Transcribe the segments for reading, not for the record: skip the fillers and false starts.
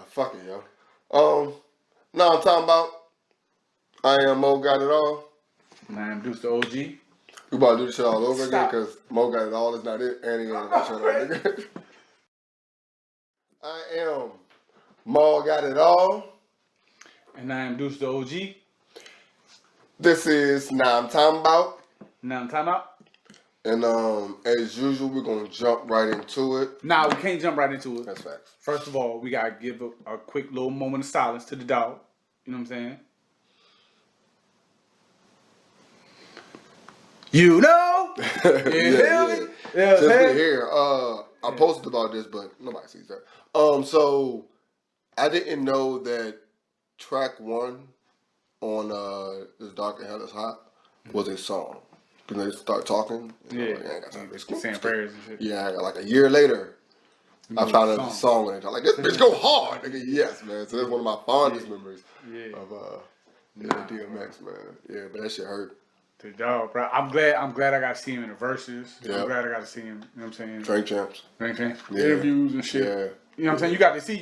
Fuck it, yo. Now I'm talking about. I am Mo Got It All. And I am Deuce the OG. We about to do this shit all over again because Mo Got It All is not it, and he ain't gonna shut up, nigga. I am Mo Got It All. And I am Deuce the OG. This is Now I'm Talking About. Now I'm talking about. And as usual, we're gonna jump right into it. Nah, we can't jump right into it. That's facts. First of all, we gotta give a quick little moment of silence to the dog. You know what I'm saying? You know? Yeah. Since we're here, I posted about this, but nobody sees that. So I didn't know that track 1 on This Dark and Hell Is Hot was a song. Because they start talking. Yeah. Like, I ain't got time to saying prayers and shit. Yeah, like a year later, I found out the song and I'm like, this bitch go hard. Nigga, yes, man. So that's one of my fondest memories of DMX, man. Yeah, but that shit hurt. The dog, bro. I'm glad I got to see him in the verses. Yep. I'm glad I got to see him, you know what I'm saying? Drink Champs. Drink Champs. Yeah. Interviews and shit. Yeah. You know what I'm saying?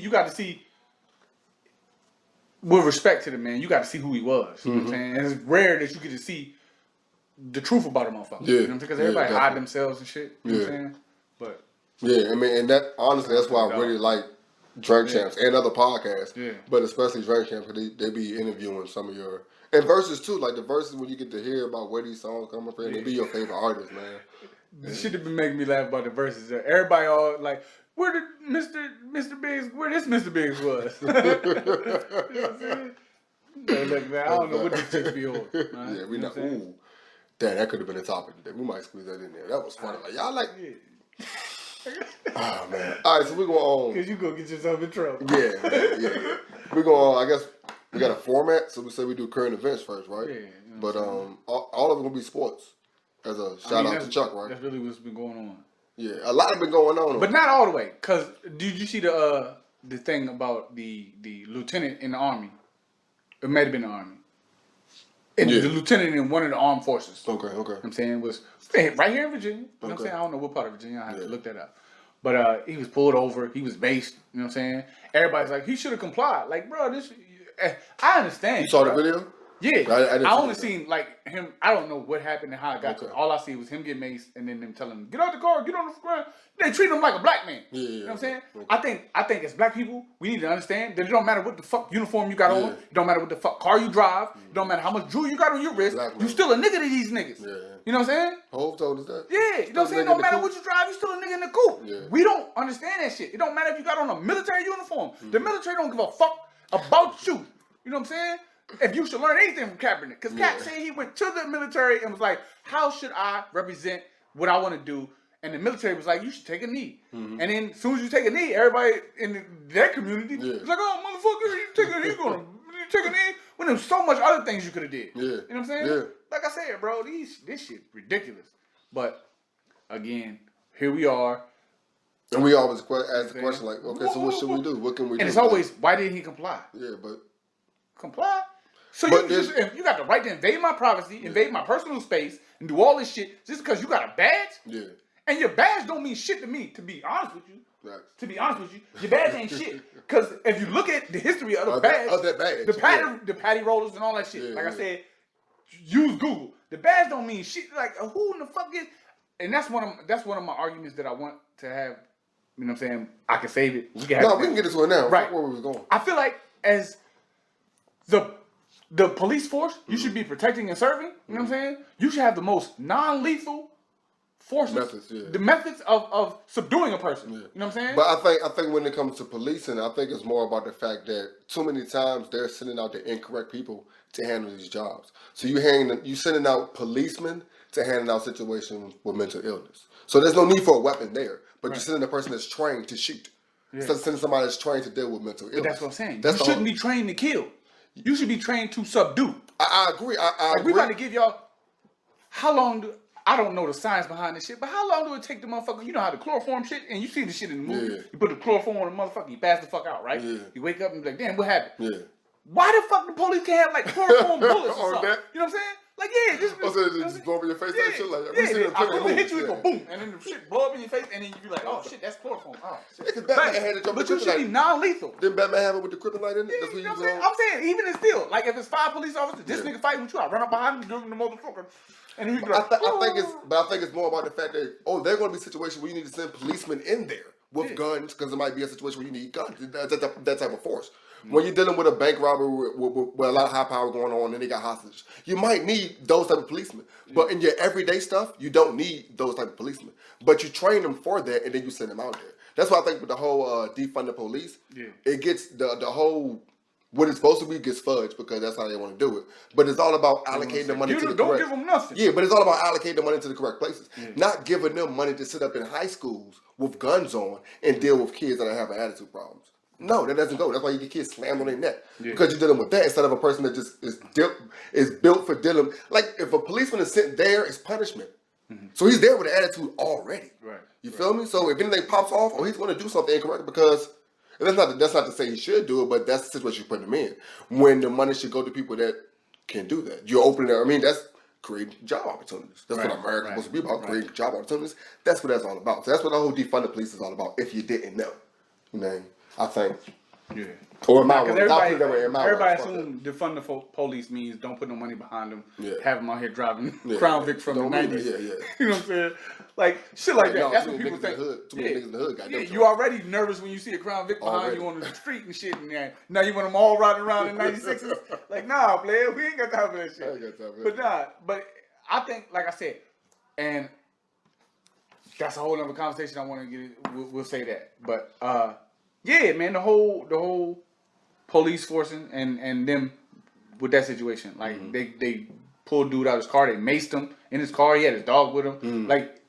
You got to see with respect to the man, you got to see who he was. You know what I'm saying? And it's rare that you get to see the truth about a motherfucker. Yeah. You know what I'm saying? Because everybody hide definitely. themselves and shit. You know what I'm saying? But yeah, I mean, and that honestly, that's why I really like Drink Champs and other podcasts. Yeah. But especially Drink Champs, because they be interviewing some of your and verses too. Like the verses when you get to hear about where these songs come from, they be your favorite artists, man. the shit that been making me laugh about the verses. Everybody all like, where did Mr. Biggs? Where this Mr. Biggs was? You know what I'm saying? Look, man, I don't know what this shit be on. Right? Yeah, we you know not. Ooh, damn, that could have been a topic today. We might squeeze that in there. That was funny. Like y'all like. Oh man! All right, so we're going on. Cause you gonna get yourself in trouble. Yeah. We're going on. I guess we got a format, so we say we do current events first, right? Yeah. You know But all of it gonna be sports. As a shout out to Chuck, right? That's really what's been going on. Yeah, a lot has been going on. But not all the way. Cause did you see the thing about the lieutenant in the army? It might have been the army. And the lieutenant in one of the armed forces. Okay. You know what I'm saying was right here in Virginia. You know what I'm saying? I don't know what part of Virginia. I have to look that up. But he was pulled over. He was based. You know what I'm saying? Everybody's like, he should have complied. Like, bro, I understand. You saw the video? Yeah. I only seen like him. I don't know what happened and how it got to it. All I see was him get maced and then them telling him, get out the car, get on the ground. They treat him like a black man. Yeah. You know what I'm saying? Okay. I think as black people, we need to understand that it don't matter what the fuck uniform you got on. It don't matter what the fuck car you drive. It don't matter how much jewelry you got on your wrist. You still a nigga to these niggas. Yeah. You know what I'm saying? Hov told us that. Yeah, you know what I'm saying? It don't matter what you drive, you still a nigga in the coupe. Yeah. We don't understand that shit. It don't matter if you got on a military uniform. The military don't give a fuck about you. You know what I'm saying? If you should learn anything from Kaepernick. Because Cap said he went to the military and was like, how should I represent what I want to do? And the military was like, you should take a knee. And then as soon as you take a knee, everybody in their community is like, oh, motherfucker, you take a knee? When there's so much other things you could have did. Yeah. You know what I'm saying? Yeah. Like I said, bro, this shit ridiculous. But, again, here we are. And we always ask the question like, okay, so what should we do? What can we do? And it's always, why didn't he comply? Yeah, but... Comply? So but you got the right to invade my privacy, invade my personal space, and do all this shit just because you got a badge? Yeah. And your badge don't mean shit to me, to be honest with you. Right. To be honest with you, your badge ain't shit. Because if you look at the history of the badge, the patty rollers and all that shit, I said, use Google. The badge don't mean shit. Like, who in the fuck is... And that's one of my arguments that I want to have. You know what I'm saying? I can save it. We can get into it now. Right. Where we was going. I feel like as the police force, you should be protecting and serving. You know what I'm saying? You should have the most non-lethal forces. Methods, The methods of subduing a person. You know what I'm saying? But I think when it comes to policing, I think it's more about the fact that too many times they're sending out the incorrect people to handle these jobs. So you sending out policemen to handle out situations with mental illness. So there's no need for a weapon there, but you're sending a person that's trained to shoot. Instead of sending somebody that's trained to deal with mental illness. But that's what I'm saying. You shouldn't be trained to kill. You should be trained to subdue. I agree. I agree. We about to give y'all. How long I don't know the science behind this shit, but how long do it take the motherfucker? You know how to chloroform shit, and you see the shit in the movie. Yeah. You put the chloroform on the motherfucker, you pass the fuck out, right? Yeah. You wake up and be like, damn, what happened? Yeah. Why the fuck the police can't have like chloroform bullets or something? that? You know what I'm saying? Like, yeah, just blow up in your face like shit like that. We seen it in I plenty of really hit movies, you with yeah. a boom, and then the shit blow up in your face, and then you be like, oh shit, that's chloroform. Oh shit. Because Batman had to jump But the you should be kryptonite. non-lethal. Didn't Batman have it with the kryptonite in it? Yeah, That's what you know he what was I'm saying? I'm saying, even if still, like if it's 5 police officers, this Yeah. nigga fighting with you, I run up behind him, give him the motherfucker, and he be I like, think it's more about the fact that there are going to be situations where you need to send policemen in there with guns because there might be a situation where you need guns. That type of force. When you're dealing with a bank robbery with a lot of high power going on and they got hostages, you might need those type of policemen. But in your everyday stuff, you don't need those type of policemen. But you train them for that and then you send them out there. That's why I think with the whole defund the police, it gets the whole what it's supposed to be gets fudged because that's how they want to do it. But it's all about allocating the money to the don't correct. give them nothing. Yeah, but it's all about allocating the money to the correct places. Not giving them money to sit up in high schools with guns on and deal with kids that are having attitude problems. No, that doesn't go. That's why you get kids slammed on their neck. Because you're dealing with that instead of a person that just is built for dealing. Like if a policeman is sitting there, it's punishment. So he's there with an attitude already. Right. You feel me? So if anything pops off, he's going to do something incorrect because and that's not to say he should do it, but that's the situation you're putting him in. When the money should go to people that can do that. You're opening it. I mean, that's creating job opportunities. That's what America's supposed to be about, creating job opportunities. That's what that's all about. So that's what the whole defund the police is all about, if you didn't know. You know, I think. Yeah. Or in my Because world. everybody assume defund the police means don't put no money behind them. Have them out here driving Crown Vic from the 90s. You know what I'm saying? Like, shit like that. That's what people think. Too many niggas in the hood got them. You already nervous when you see a Crown Vic behind you on the street and shit. And now you want them all riding around in 96s. Like, nah, player, we ain't got time for that shit. I ain't got time for that. But I think, like I said, and that's a whole other conversation I want to get. We'll say that. But, yeah, man, the whole police forcing and them with that situation. Like, they pulled dude out of his car. They maced him in his car. He had his dog with him. Like,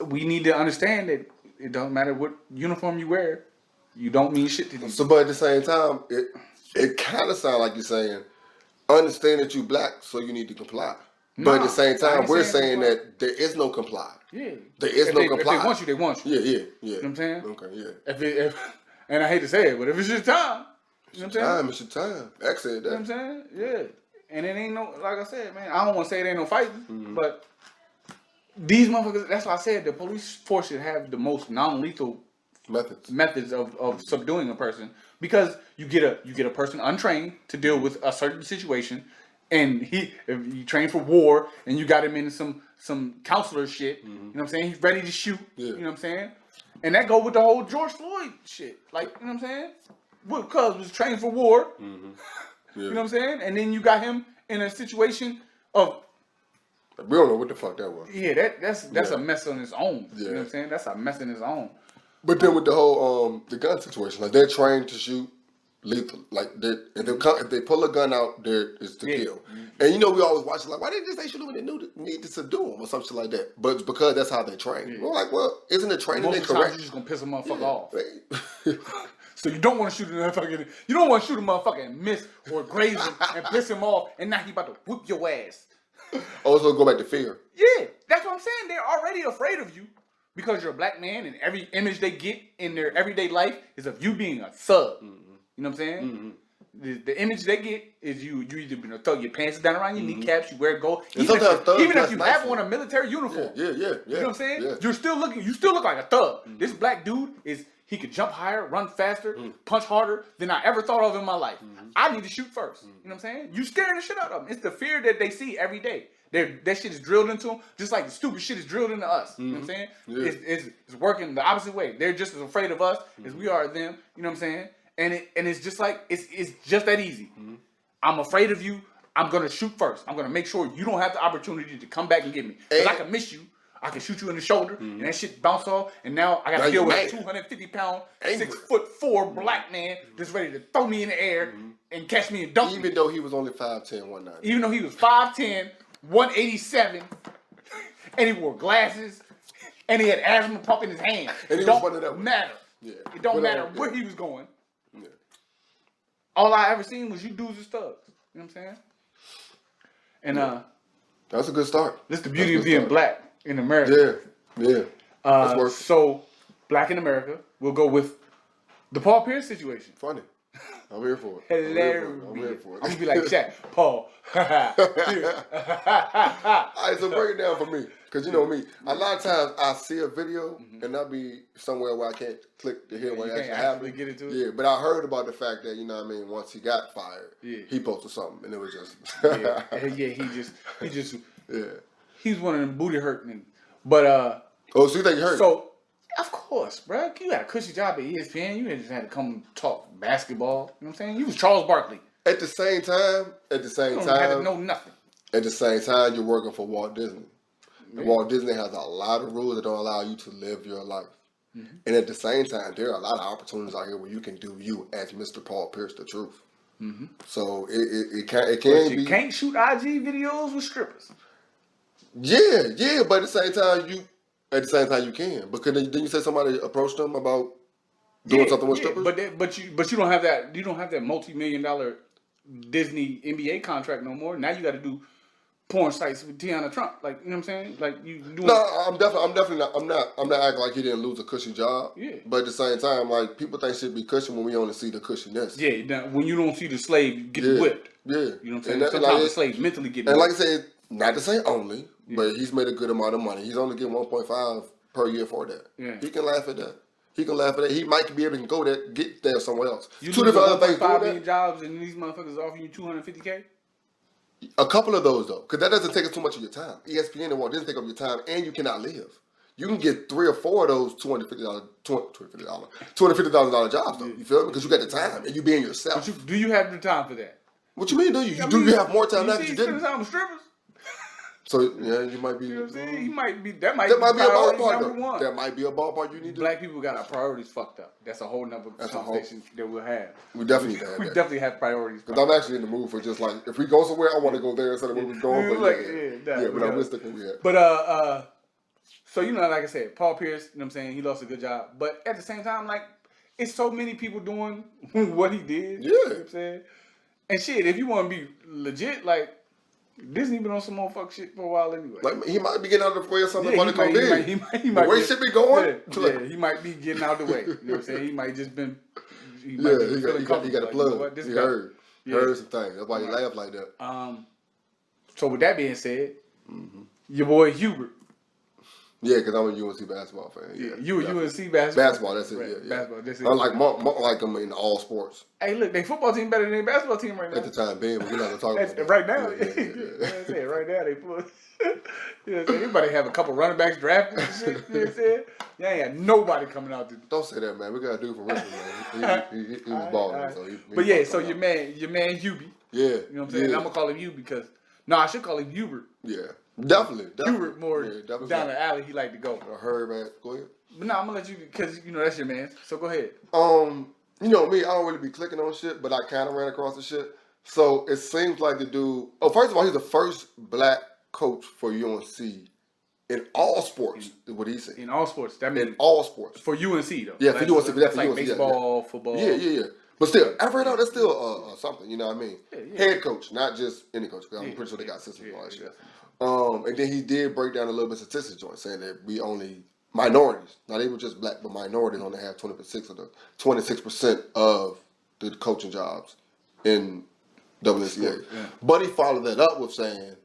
we need to understand that it doesn't matter what uniform you wear. You don't mean shit to them. So, but at the same time, it kind of sounds like you're saying, understand that you black, so you need to comply. But at the same time, we're saying that there is no comply. Yeah. There is no comply. If they want you, they want you. Yeah. You know what I'm saying? Okay, yeah. If and I hate to say it, but if it's your time, you know what I'm saying? It's your time. X said that. You know what I'm saying? Yeah. And it ain't no, like I said, man, I don't want to say it ain't no fighting, but these motherfuckers, that's why I said the police force should have the most non-lethal methods of subduing a person, because you get a person untrained to deal with a certain situation, and if you train for war and you got him in some counselor shit, you know what I'm saying? He's ready to shoot, you know what I'm saying? And that go with the whole George Floyd shit, like, you know what I'm saying? Because was trained for war, you know what I'm saying? And then you got him in a situation of, we don't know what the fuck that was. Yeah, that's a mess on its own. You know what I'm saying? That's a mess on its own. But then with the whole the gun situation, like they're trained to shoot lethal. Like if they pull a gun out, it's to kill. And you know we always watch it like, why didn't they shoot him when they need to subdue him or something like that? But it's because that's how they train. We're like, well, isn't the training Most of the time correct? you're just gonna piss a motherfucker off. So you don't want to shoot a motherfucker. You don't want to shoot a motherfucker and miss or graze him and piss him off, and now he about to whoop your ass. Also go back to fear. Yeah, that's what I'm saying. They're already afraid of you because you're a black man, and every image they get in their everyday life is of you being a thug. You know what I'm saying? The image they get is you either been a thug, your pants is down around your kneecaps, you wear gold. Even if you have on a military uniform. Yeah. You know what I'm saying? Yeah. You still look like a thug. This black dude he could jump higher, run faster, punch harder than I ever thought of in my life. I need to shoot first. You know what I'm saying? You scaring the shit out of them. It's the fear that they see every day. That shit is drilled into them, just like the stupid shit is drilled into us. You know what I'm saying? Yeah. It's working the opposite way. They're just as afraid of us as we are of them. You know what I'm saying? And it's just like it's just that easy. I'm afraid of you. I'm gonna shoot first. I'm gonna make sure you don't have the opportunity to come back and get me. Because I can miss you. I can shoot you in the shoulder, and that shit bounce off, and now I got to deal with a 250-pound, 6'4" black man that's ready to throw me in the air and catch me and dunk me. Even though he was only 5'10", 190. Even though he was 5'10", 187, and he wore glasses, and he had asthma pump in his hand. And it don't matter. Yeah. It don't matter where he was going. Yeah. All I ever seen was you dudes as thugs. You know what I'm saying? And that's a good start. This is the beauty of being black in America. Yeah. So, black in America, we'll go with the Paul Pierce situation. Funny. I'm here for it. Hilarious. I'm here for it. I'm gonna be like Shaq, Paul. All right, so break it down for me, because you know me. A lot of times I see a video and I'll be somewhere where I can't click to hear what actually happened. Get into it. Yeah, but I heard about the fact that, you know what I mean, once he got fired, he posted something and it was just he just yeah. He's one of them booty hurt niggas. But Oh, so you think you heard? So of course, bro, you had a cushy job at ESPN. You just had to come talk basketball. You know what I'm saying? You was Charles Barkley. At the same time, You don't have to know nothing. At the same time, you're working for Walt Disney. And Walt Disney has a lot of rules that don't allow you to live your life. And at the same time, there are a lot of opportunities out here where you can do you as Mr. Paul Pierce, the truth. So it can be. You can't shoot IG videos with strippers. Yeah, but at the same time you can. Because then you say somebody approached them about doing something with strippers. But you don't have that. You don't have that $multi-million Disney NBA contract no more. Now you got to do porn sites with Tiana Trump. Like, you know what I'm saying? Like you doing. No, I'm definitely not. I'm not acting like he didn't lose a cushy job. Yeah. But at the same time, like, people think shit be cushy when we only see the cushiness. Yeah. Now, when you don't see the slave getting whipped. Yeah. You know what I'm saying? Sometimes the slave mentally getting whipped. And like I said, not to say only, but he's made a good amount of money. He's only getting 1.5 per year for that. Yeah. He can laugh at that. He might be able to go there, get there somewhere else. You Two different other things. 5 million jobs and these motherfuckers offering you $250K. A couple of those though, because that doesn't take up too much of your time. ESPN and Walt Disney take up your time, and you cannot live. You can get 3 or 4 of those $250,000 jobs though. You feel me? Because you got the time and you being yourself. But do you have the time for that? What you mean? Do you? You have more time now that you didn't? Time with strippers. So yeah, you might be. You know what I'm saying? He might be. That might be a priority ballpark. number one. That might be a ballpark you need to. Black people got our priorities fucked up. That's a whole nother conversation that we'll have. We definitely need to have We that. definitely have priorities. Because I'm actually in the mood for just like, if we go somewhere, I want to go there instead of where we're going. But I'm realistic where we at. But so you know, like I said, Paul Pierce. You know what I'm saying? He lost a good job, but at the same time, like, it's so many people doing what he did. Yeah. You know what I'm saying? And shit, if you want to be legit, like, Disney been on some more fuck shit for a while anyway. Like, he might be getting out of the way or something. He might He might the way shit be going. He might be getting out of the way. You know what I'm saying? He might just been. He got a plug. Like, he heard some things. That's why he laughed like that. So with that being said, your boy Hubert. Yeah, because I'm a UNC basketball fan. Yeah, you a UNC basketball. Basketball, that's it. Right. Yeah. Basketball, that's it. I like them in all sports. Hey, look, their football team better than their basketball team right now. At the time being, but we're not gonna talk about that. Right now, Yeah. That's it. Right now, they full. You know what I'm saying? Everybody have a couple running backs drafted and shit. You know what I'm saying? You ain't got nobody coming out there. Don't say that, man. We got a dude for Richmond, man. He was balling. Right. So but yeah, so your man Hubie. Yeah. You know what I'm saying? Yeah. I'm gonna call him Hubie because I should call him Hubert. Yeah. Definitely. Hubert more down the alley he like to go. I heard, man. Go ahead. But I'm gonna let you because you know that's your man. So go ahead. You know me, I don't really be clicking on shit, but I kind of ran across the shit. So it seems like the dude. Oh, first of all, he's the first black coach for UNC in all sports. What he said. In all sports, that means in all sports for UNC though. Yeah, for UNC. That's like baseball, football. Yeah. But still, I've heard out that's still something. You know what I mean? Yeah. Head coach, not just any coach. I'm pretty sure they got systems and all that shit. And then he did break down a little bit of statistics, joint, saying that we only minorities, not even just black, but minorities only have 26% of the coaching jobs in WNCA. Yeah. But he followed that up with saying,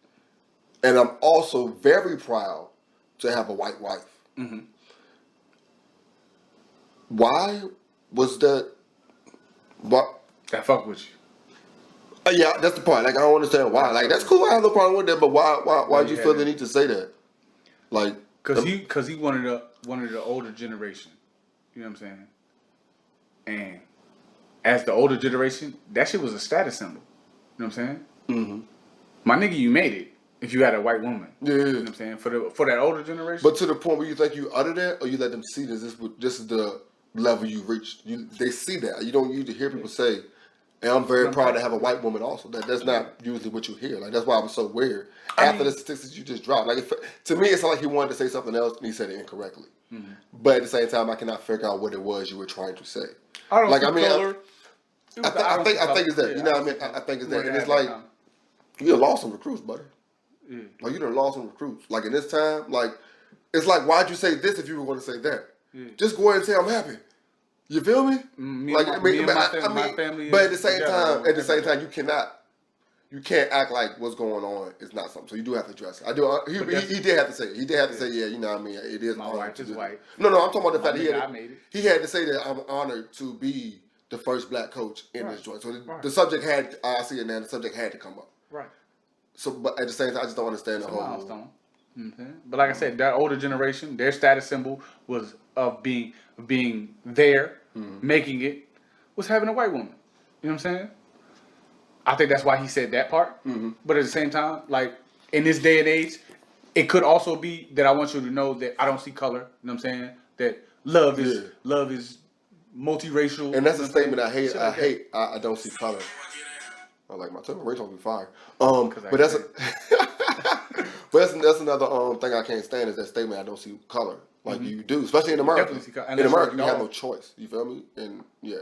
and I'm also very proud to have a white wife. Mm-hmm. Why was that? What? That fuck with you. Yeah, that's the part. Like, I don't understand why. Like, that's cool. I have no problem with that. But why do you feel the need to say that? Like, because he wanted the older generation. You know what I'm saying? And as the older generation, that shit was a status symbol. You know what I'm saying? Mm-hmm. My nigga, you made it if you had a white woman. Yeah. You know what I'm saying? For that older generation. But to the point where you think you utter that, or you let them see this is the level you reached. They see that. You don't usually hear people say, and I'm very proud to have a white woman also. That's not usually what you hear. Like, that's why I was so weird. After the statistics you just dropped. Like, to me, it's like he wanted to say something else and he said it incorrectly. Mm-hmm. But at the same time, I cannot figure out what it was you were trying to say. I don't like, think color. I think it's that. You know what I mean? I think it's that. And it's like, you done lost some recruits, buddy. Yeah. Like, you done lost some recruits. Like, in this time, like, it's like, why'd you say this if you were going to say that? Yeah. Just go ahead and say I'm happy. You feel me? Me and my family. But at the same time, you can't act like what's going on is not something. So you do have to address it. He did have to say it. He did have to say, yeah, you know what I mean? It is my wife is white. No, I'm talking about the fact that he had to say that I'm honored to be the first black coach in this joint. So the subject I see it now, the subject had to come up. Right. So, but at the same time, I just don't understand the whole milestone. Mm-hmm. But like I said, that older generation, their status symbol was of being there, making it, was having a white woman. You know what I'm saying? I think that's why he said that part. Mm-hmm. But at the same time, like in this day and age, it could also be that I want you to know that I don't see color. You know what I'm saying? That love is multiracial. And that's a statement I hate. I don't see color. I like my tongue. Rachel will be fired. But that's that's another thing I can't stand is that statement. I don't see color like you do, especially in America. In America, you have no choice. You feel me? And yeah.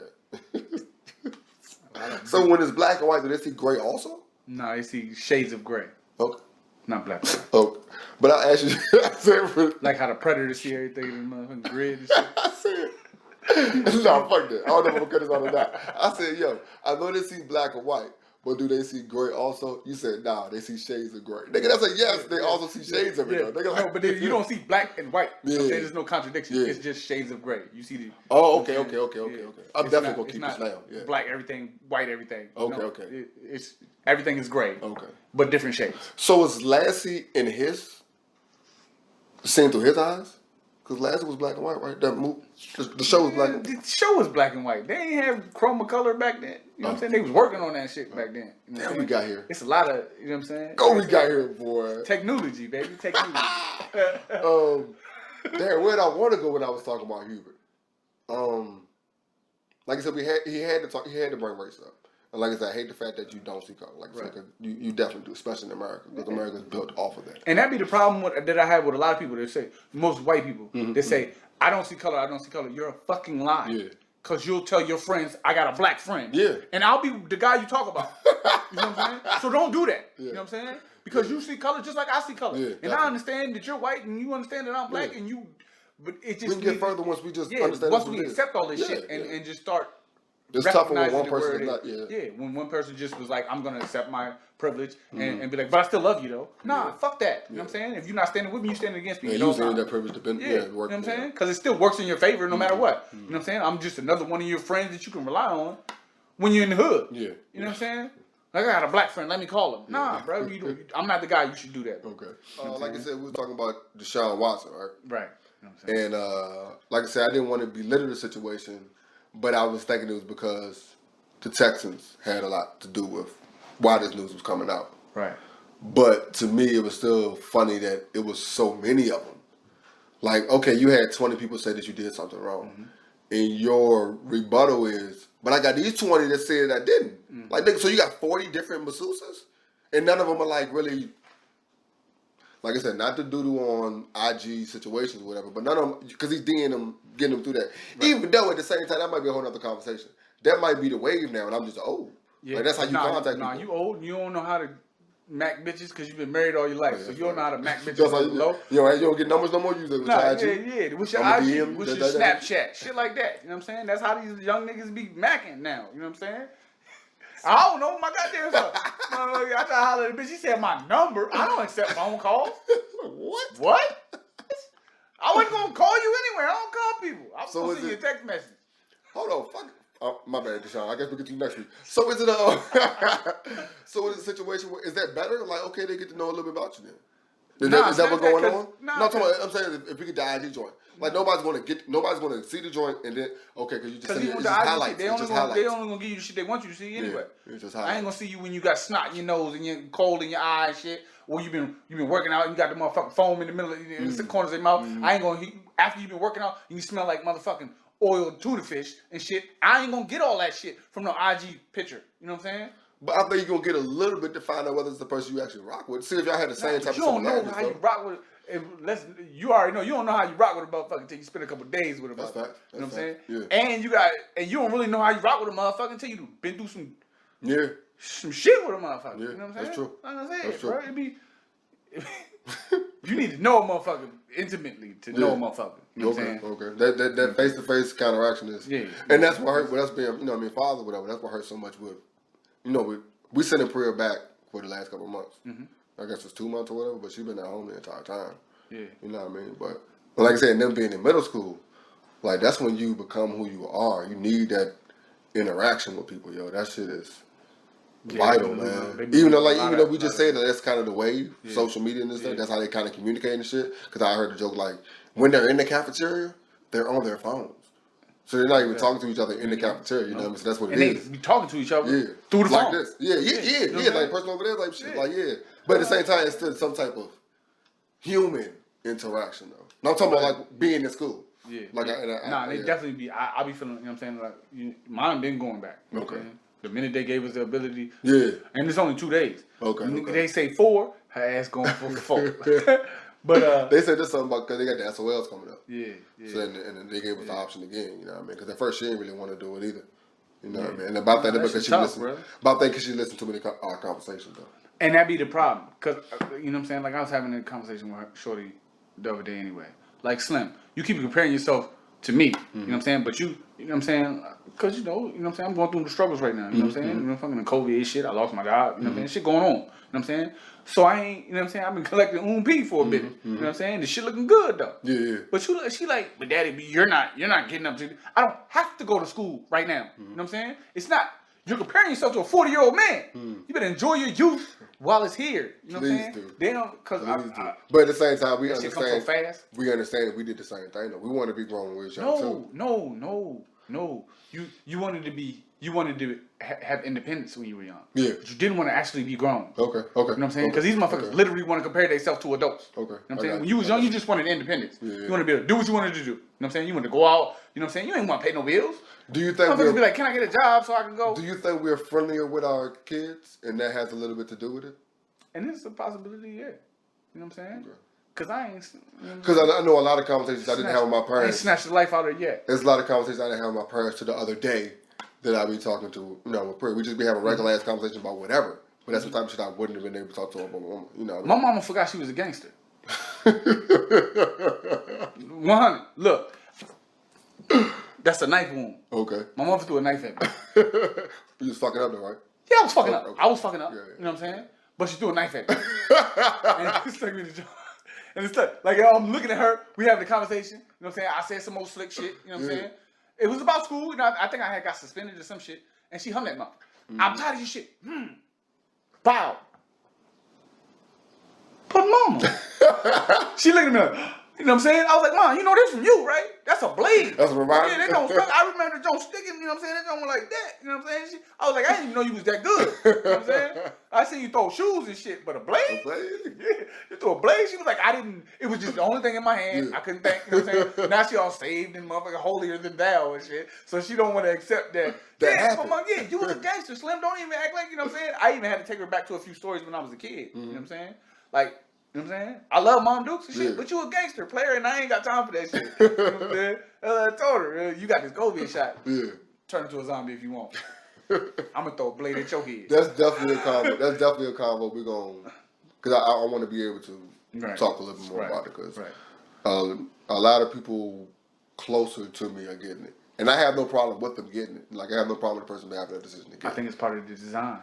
So when it's black and white, do they see gray also? No, they see shades of gray. Okay. Not black. Okay. But I asked you, I said, like how the Predator see everything in the motherfucking grid and shit. I said, no, fuck that. I don't know if I'm gonna cut this on or not. I said, yo, I know they see black and white, but do they see gray also? You said, nah, they see shades of gray. Nigga, that's a yes. They also see shades of it. Though. Nigga, no, but then you don't see black and white. Yeah. So there's no contradiction. Yeah. It's just shades of gray. You see the. Oh, okay. I'm definitely gonna keep this now. Yeah. Black everything, white everything. Okay. It's everything is gray. Okay. But different shades. So is Lassie in his seen through his eyes? Because Lassie was black and white, right? That movie, the show was black and white. The show was black and white. They ain't have chroma color back then. You know what I'm saying? They was working on that shit back then. You know we got here. It's a lot of, you know what I'm saying? We got here, boy. Technology, baby. Technology. Damn, where'd I want to go when I was talking about Hubert? Like I said, he had to bring race up. And like I said, I hate the fact that you don't see color. Like I said, you definitely do, especially in America, because America's built off of that. And that'd be the problem that I have with a lot of people. They say, most white people, they say, I don't see color, I don't see color. You're a fucking lie. Yeah. Because you'll tell your friends, I got a black friend. Yeah. And I'll be the guy you talk about. You know what I'm saying? So don't do that. Yeah. You know what I'm saying? Because you see color just like I see color. Yeah, and I understand that you're white and you understand that I'm black and you, but it just. We can get further once we just understand. Once we accept all this shit and just start. It's tougher when one person is not, when one person just was like, I'm going to accept my privilege and be like, but I still love you though. Nah, fuck that. You know what I'm saying? If you're not standing with me, you're standing against me. Yeah, you using that privilege to work. You know what I'm saying? Because it still works in your favor no matter what. You know what I'm saying? I'm just another one of your friends that you can rely on when you're in the hood. Yeah. You know what I'm saying? Like, I got a black friend, let me call him. Nah, bro, I'm not the guy you should do that. Okay. Like I said, we were talking about Deshaun Watson, right? Right. You know what I'm saying? And like I said, I didn't want to belittle the situation, but I was thinking it was because the Texans had a lot to do with why this news was coming out. Right. But to me, it was still funny that it was so many of them. Like, okay, you had 20 people say that you did something wrong. And your rebuttal is, but I got these 20 that said I didn't. Like, so you got 40 different masseuses? And none of them are like really, like I said, not the doo-doo on IG situations or whatever, but none of them, because he's DMing them, getting them through that. Right. Even though at the same time, that might be a whole other conversation. That might be the wave now, and I'm just old. Yeah. Like, that's how you contact people. You old, you don't know how to Mac bitches because you've been married all your life, so you don't know how to Mac bitches. That's how you don't get numbers no more. You with your IG. What's your IG? What's your Snapchat? Shit like that. You know what I'm saying? That's how these young niggas be macking now. You know what I'm saying? I don't know my goddamn stuff. I tried to holler at the bitch. She said my number. I don't accept phone calls. What? I wasn't gonna call you anyway. I don't call people. I'm supposed to send you a text message. Hold on, fuck. Oh, my bad, Deshaun. I guess we'll get to you next week. So is it a situation where is that better? Like, okay, they get to know a little bit about you then. Is that what's going on? I'm saying if we get the ID joint, like nobody's gonna see the joint and then because you just say it's just highlights. They only gonna give you the shit they want you to see anyway. Yeah, it's just highlights. I ain't gonna see you when you got snot in your nose and you're cold in your eye and shit. Or you've been working out and you got the motherfucking foam in the middle in the corners of your mouth. I ain't gonna after you've been working out and you smell like motherfucking oiled tuna fish and shit. I ain't gonna get all that shit from no IG picture. You know what I'm saying? But I think you're gonna get a little bit to find out whether it's the person you actually rock with. See if y'all had the same type of. You don't know how you rock with. You already know you don't know how you rock with a motherfucker until you spend a couple of days with a motherfucker. That's you know what I'm saying? Yeah. And you don't really know how you rock with a motherfucker until you been through some shit with a motherfucker. Yeah, you know what I'm saying? That's true. I'm saying, bro. You need to know a motherfucker intimately to know a motherfucker. You know what I'm saying? Okay. That face-to-face counteraction is... Yeah. And that's what hurt with us being, father, whatever. That's what hurt so much with... we sending Priya back for the last couple of months. I guess it's 2 months or whatever, but she's been at home the entire time. Yeah. You know what I mean? But like I said, them being in middle school, like, that's when you become who you are. You need that interaction with people, yo. That shit is... vital, man. Even though we just say that that's kind of the wave, social media and this stuff, that's how they kind of communicate and shit. Because I heard the joke, like, when they're in the cafeteria, they're on their phones. So they're not even talking to each other in the cafeteria, you know what I mean? So that's what it is. They be talking to each other through the phone. Like this. Yeah, like person over there type shit. Like, but at the same time, it's still some type of human interaction, though. No, I'm talking about, like, being in school. Yeah. Like, they definitely be, I be feeling, you know what I'm saying? Like, mine been going back. Okay. The minute they gave us the ability, and it's only 2 days. Okay. They say 4, her ass going for 4. But they said this something about because they got the SOLs coming up. Yeah. So and then they gave us the option again. You know what I mean? Because at first she didn't really want to do it either. You know what I mean? And about that because she listened to many conversations though. And that be the problem because you know what I'm saying. Like I was having a conversation with Shorty the other day anyway. Like Slim, you keep comparing yourself to me. You know what I'm saying? But you know what I'm saying? Because you know what I'm saying? I'm going through the struggles right now. You know what I'm saying? You know, fucking the COVID shit. I lost my job. You know what I'm saying? Shit going on. You know what I'm saying? So I ain't, you know what I'm saying? I've been collecting P for a bit. You know what I'm saying? The shit looking good though. Yeah. But she like, but daddy, you're not getting up to. I don't have to go to school right now. You know what I'm saying? It's not. You're comparing yourself to a 40-year-old man. You better enjoy your youth while it's here. You know what I'm saying? Do. They don't, because but at the same time, we understand. Shit comes so fast. We understand that we did the same thing though. We want to be grown with each other too. No. You wanted to have independence when you were young. Yeah. But you didn't want to actually be grown. Okay. You know what I'm saying? Because these motherfuckers literally want to compare themselves to adults. Okay. You know what I'm saying? When you was young, you just wanted independence. Yeah. You wanted to be able to do what you wanted to do. You know what I'm saying? You wanted to go out. You know what I'm saying? You ain't want to pay no bills. Do you think motherfuckers be like, can I get a job so I can go? Do you think we're friendlier with our kids and that has a little bit to do with it? And it's a possibility, yeah. You know what I'm saying? Okay. Because I ain't... Because I know a lot of conversations I didn't have with my parents. I ain't snatched the life out of it yet. There's a lot of conversations I didn't have with my parents to the other day that I be talking to, with Priya. We just be having regular ass conversation about whatever. But that's the type of shit I wouldn't have been able to talk to her about. My mama forgot she was a gangster. 100. Look. That's a knife wound. Okay. My mother threw a knife at me. You was fucking up though, right? Yeah, I was fucking up. Okay. I was fucking up. Yeah. You know what I'm saying? But she threw a knife at me. And it stuck me in the jaw. And it's like I'm looking at her. We having a conversation. You know what I'm saying? I said some more slick shit. You know what I'm saying? It was about school. You know, I think I had got suspended or some shit. And she hung that mouth. I'm tired of your shit. Bow. But mama. She looked at me like, you know what I'm saying? I was like, Mom, you know this from you, right? That's a blade. That's a reminder. Yeah, they don't stuck. I remember the joint sticking, you know what I'm saying? They don't like that. You know what I'm saying? I was like, I didn't even know you was that good. You know what I'm saying? I seen you throw shoes and shit, but a blade? A blade? Yeah. You threw a blade? She was like, it was just the only thing in my hand. I couldn't think, you know what I'm saying? Now she all saved and motherfucker holier than thou and shit. So she don't want to accept that. You was a gangster, Slim. Don't even act like, you know what I'm saying? I even had to take her back to a few stories when I was a kid. You know what I'm saying? Like, you know what I'm saying? I love Mom Dukes and shit, but you a gangster player and I ain't got time for that shit. You know what I'm saying? I told her, you got this COVID shot. Yeah. Turn into a zombie if you want. I'm going to throw a blade at your head. That's definitely a combo. We're going to, because I want to be able to talk a little bit more about it because a lot of people closer to me are getting it. And I have no problem with them getting it. Like, I have no problem with the person having that decision to get it. I think it's part of the design.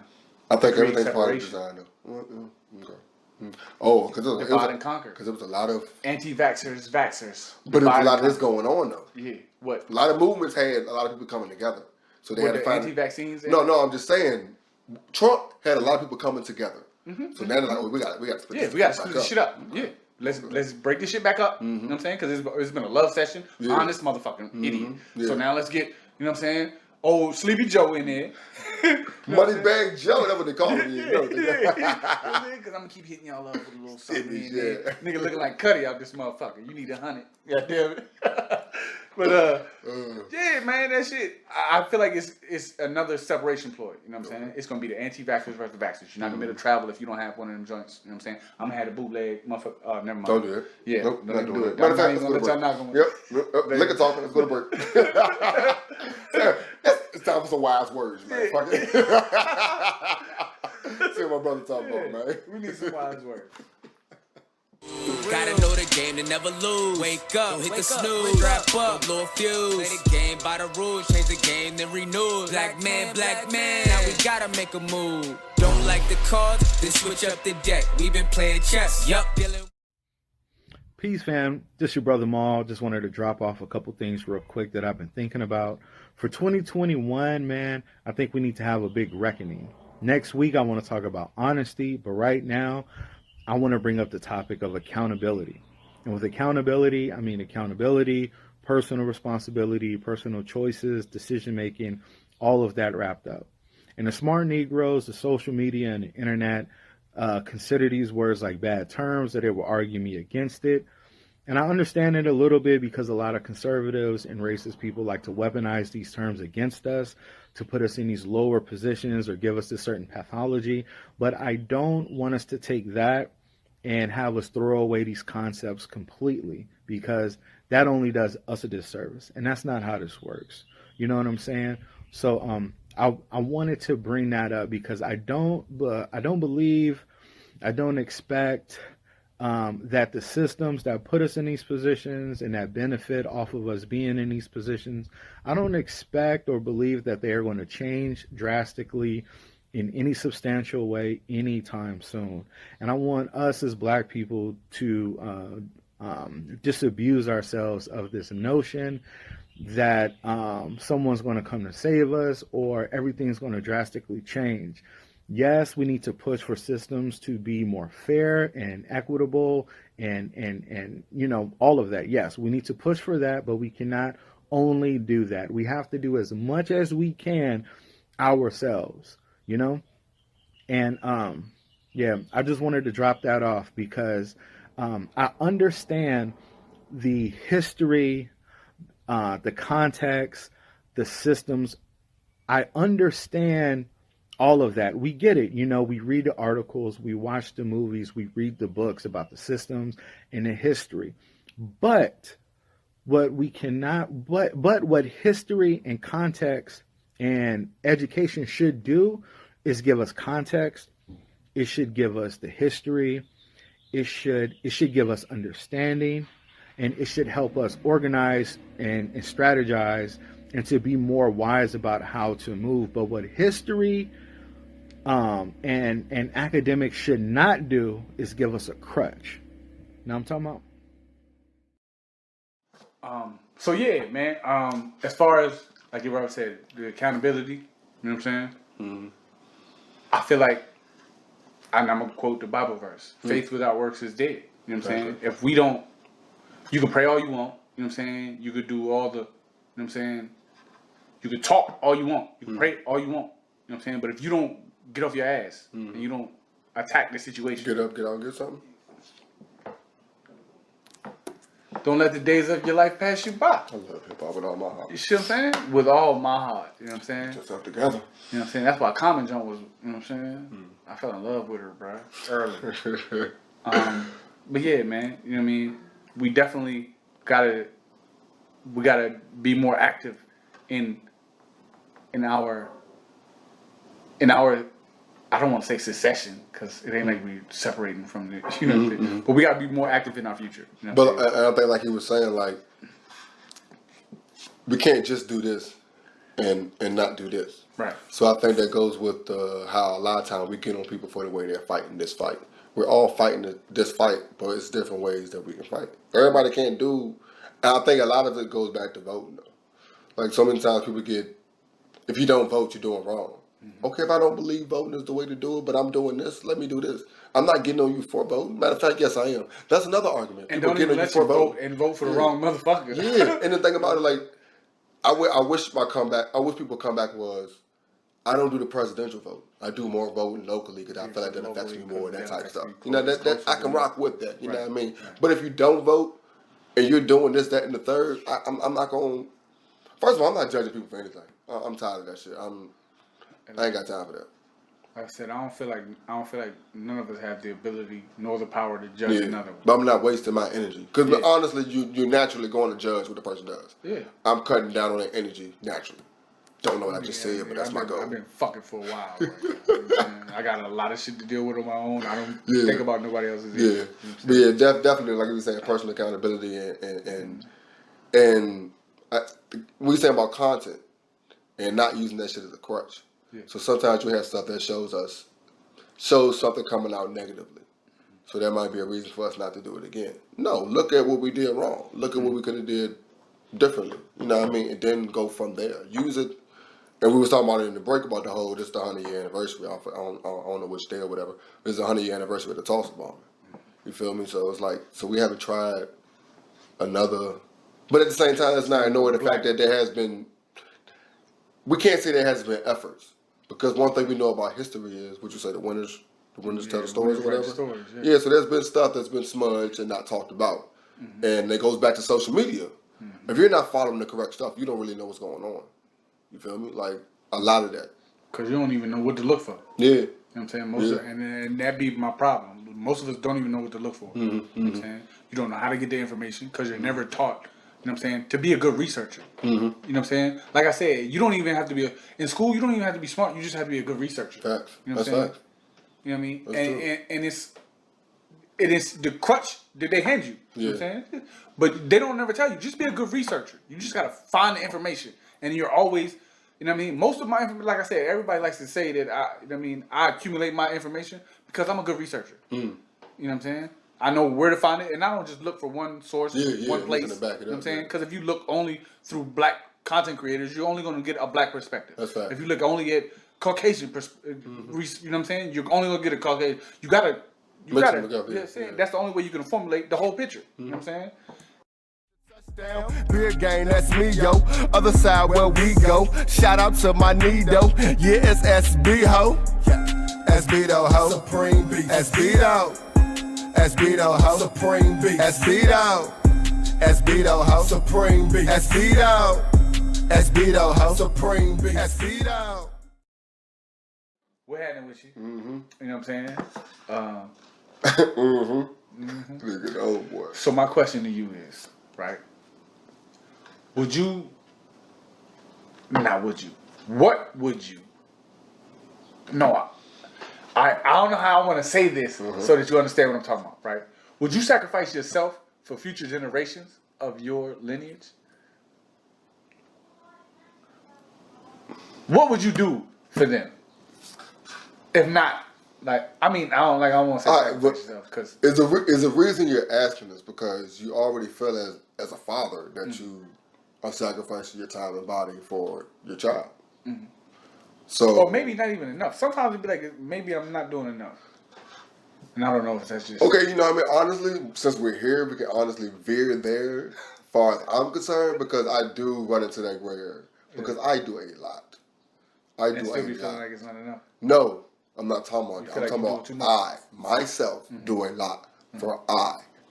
I think everything's part of the design, though. Okay. Oh, because divide and conquer. Because there was a lot of anti-vaxxers, vaxxers. But there was a lot of this going on though. Yeah. What? A lot of movements had a lot of people coming together. So they had to find anti-vaccines. No, I'm just saying. Trump had a lot of people coming together. So now they're like, we got to split we got to split this shit up. Yeah. Let's break this shit back up. You know what I'm saying? Because it's been a love session. Honest motherfucking idiot. Yeah. So now let's get, you know what I'm saying? Old Sleepy Joe in there. Money Bag Joe, that's what they call him. Because I'm going to keep hitting y'all up with a little something in there. Nigga looking like Cuddy out this motherfucker. You need 100. God damn it. But, yeah, man, that shit, I feel like it's another separation ploy. You know what I'm saying? It's going to be the anti-vaxxers versus the vaxxers. You're not going to be able to travel if you don't have one of them joints. You know what I'm saying? I'm going to have the bootleg motherfucker. Never mind. Don't do it. Yeah. Nope, don't do it. Matter of fact, let's go to break. Liquor talking. Let's go to break. It's time for some wise words, man. Fuck it. See what my brother talking about, man. We need some wise words. Gotta know the game to never lose. Wake up, hit the snooze, wrap up, blow a fuse. Play the game by the rules, change the game, then renew. Black man, now we gotta make a move. Don't like the cards, then switch up the deck. We've been playing chess, yup, dealing. Peace, fam. This your brother Maul. Just wanted to drop off a couple things real quick that I've been thinking about. For 2021, man, I think we need to have a big reckoning. Next week, I want to talk about honesty, but right now, I want to bring up the topic of accountability. And with accountability, I mean accountability, personal responsibility, personal choices, decision-making, all of that wrapped up. And the smart Negroes, the social media, and the internet consider these words like bad terms, that they will argue me against it. And I understand it a little bit because a lot of conservatives and racist people like to weaponize these terms against us to put us in these lower positions or give us a certain pathology. But I don't want us to take that and have us throw away these concepts completely, because that only does us a disservice. And that's not how this works. You know what I'm saying? So I wanted to bring that up because I don't expect that the systems that put us in these positions and that benefit off of us being in these positions, I don't expect or believe that they are going to change drastically in any substantial way anytime soon. And I want us as Black people to disabuse ourselves of this notion that someone's going to come to save us or everything's going to drastically change. Yes, we need to push for systems to be more fair and equitable and you know, all of that. Yes, we need to push for that, but we cannot only do that. We have to do as much as we can ourselves, you know? And yeah, I just wanted to drop that off because I understand the history, the context, the systems. I understand all of that. We get it. You know, we read the articles, we watch the movies, we read the books about the systems and the history. But what we cannot, but what history and context and education should do is give us context. It should give us the history. It should give us understanding, and it should help us organize and strategize and to be more wise about how to move. But what history and academics should not do is give us a crutch. Now I'm talking about. So yeah, man. As far as like you already said, the accountability. You know what I'm saying? Mm-hmm. I feel like, and I'm gonna quote the Bible verse: "Faith without works is dead." You know what I'm saying? If we don't, you can pray all you want. You know what I'm saying? You could do all the. You know what I'm saying? You can talk all you want. You can pray all you want. You know what I'm saying? But if you don't get off your ass and you don't attack the situation, Get up, get out, get something. don't let the days of your life pass you by. I love hip hop with all my heart. You see what I'm saying? With all my heart. You know what I'm saying? Just up together. You know what I'm saying? That's why Common John was, you know what I'm saying? I fell in love with her, bro, early. But yeah, man, you know what I mean? We definitely gotta be more active in our I don't want to say secession, because it ain't like we separating from the, you know what I'm saying? But we gotta be more active in our future. You know what I'm saying? I think like he was saying, like, we can't just do this and not do this. Right. So I think that goes with how a lot of times we get on people for the way they're fighting this fight. We're all fighting this fight, but it's different ways that we can fight. Everybody can't do, and I think a lot of it goes back to voting, though. Like, so many times people get, if you don't vote, you're doing wrong. Okay, if I don't believe voting is the way to do it, but I'm doing this, let me do this. I'm not getting on you for voting. Matter of fact, yes, I am. That's another argument. And People don't even let you vote and vote for the wrong motherfucker. Yeah, and the thing about it, like, I wish people come back was, I don't do the presidential vote. I do more voting locally because I feel like that affects me more, that type of stuff. You know, that I can rock with that. You know what I mean? Right. But if you don't vote and you're doing this, that, and the third, I'm not going. First of all, I'm not judging people for anything. I'm tired of that shit. I ain't got time for that. Like I said, I don't feel like none of us have the ability nor the power to judge another one. But I'm not wasting my energy. Because honestly, you're naturally going to judge what the person does. Yeah. I'm cutting down on that energy naturally. don't know what I just said, but that's my goal. I've been fucking for a while. Right now, you know what I'm saying? I got a lot of shit to deal with on my own. I don't think about nobody else's. Yeah, either, but yeah, definitely, like you were saying, personal accountability and we saying about content and not using that shit as a crutch. Yeah. So sometimes you have stuff that shows something coming out negatively. So that might be a reason for us not to do it again. No, look at what we did wrong. Look at what we could have did differently. You know what I mean? And then go from there. Use it. And we was talking about it in the break about the whole, this the 100-year anniversary. I don't know which day or whatever. This is the 100-year anniversary of the Tulsa bombing. You feel me? So it's like, so we haven't tried another. But at the same time, let's not ignore the fact that there has been, we can't say there hasn't been efforts. Because one thing we know about history is, what you say, the winners tell the stories or whatever? Yeah, so there's been stuff that's been smudged and not talked about. Mm-hmm. And it goes back to social media. Mm-hmm. If you're not following the correct stuff, you don't really know what's going on. You feel me? Like, a lot of that. Because you don't even know what to look for. Yeah. You know what I'm saying? And that be my problem. Most of us don't even know what to look for. Mm-hmm. You know what I'm saying? You don't know how to get the information because you're never taught, you know what I'm saying, to be a good researcher. Mm-hmm. You know what I'm saying? Like I said, you don't even have to be, in school, you don't even have to be smart. You just have to be a good researcher. Facts. You know what I'm saying? Facts. You know what I mean? That's And it's the crutch that they hand you. You know what I'm saying? But they don't never tell you. Just be a good researcher. You just got to find the information. And you're always, you know what I mean? Most of my information, like I said, everybody likes to say that I accumulate my information because I'm a good researcher. Mm. You know what I'm saying? I know where to find it, and I don't just look for one source, one place. You know what I'm saying? Because if you look only through black content creators, you're only going to get a black perspective. That's right. If you look only at Caucasian perspective, you know what I'm saying? You're only going to get a Caucasian. You got to. That's the only way you can formulate the whole picture. You know what I'm saying? Beer game, that's me, yo. Other side where we go. Shout out to my Nido. Yeah, it's SB ho. SB though ho. Supreme beat. SB though. SB though ho. Supreme beat. SB though. SB though ho. Supreme beat. SB though. SB though ho. Supreme beat. SB though. What happened with you? Mm-hmm. You know what I'm saying? Nigga, oh boy. So my question to you is, right? What would you? What would you? No, I don't know how I want to say this so that you understand what I'm talking about, right? Would you sacrifice yourself for future generations of your lineage? What would you do for them? If not, I don't want to say sacrifice yourself because is the reason you're asking this because you already feel as a father that you are sacrificing your time and body for your child. Mm-hmm. So, or maybe not even enough. Sometimes it'd be like maybe I'm not doing enough, and I don't know if that's just okay. You know what I mean? Honestly, since we're here, we can honestly veer there, as far as I'm concerned, because I do run into that gray area because I do a lot. I do a lot. Feeling like it's not enough. No. I'm not talking about that. I'm talking about myself, do a lot for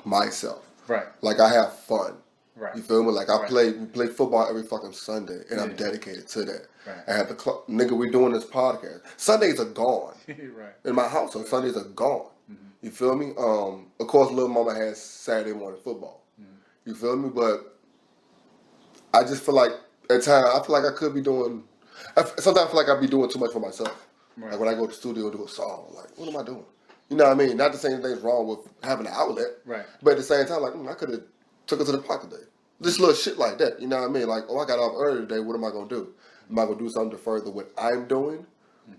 myself. Right. Like I have fun. Right. You feel me? Like we play football every fucking Sunday, and I'm dedicated to that. Right. I have nigga, we doing this podcast. Sundays are gone. Right. In my household, Sundays are gone. Mm-hmm. You feel me? Of course, little mama has Saturday morning football. Mm-hmm. You feel me? But I just feel like at times I feel like I could be doing. Sometimes I feel like I be doing too much for myself. Right. Like when I go to the studio and do a song, like, what am I doing? You know what I mean? Not to say anything's wrong with having an outlet. Right. But at the same time, like, I could have took it to the park today. Just little shit like that. You know what I mean? Like, I got off early today. What am I going to do? Am I going to do something to further what I'm doing?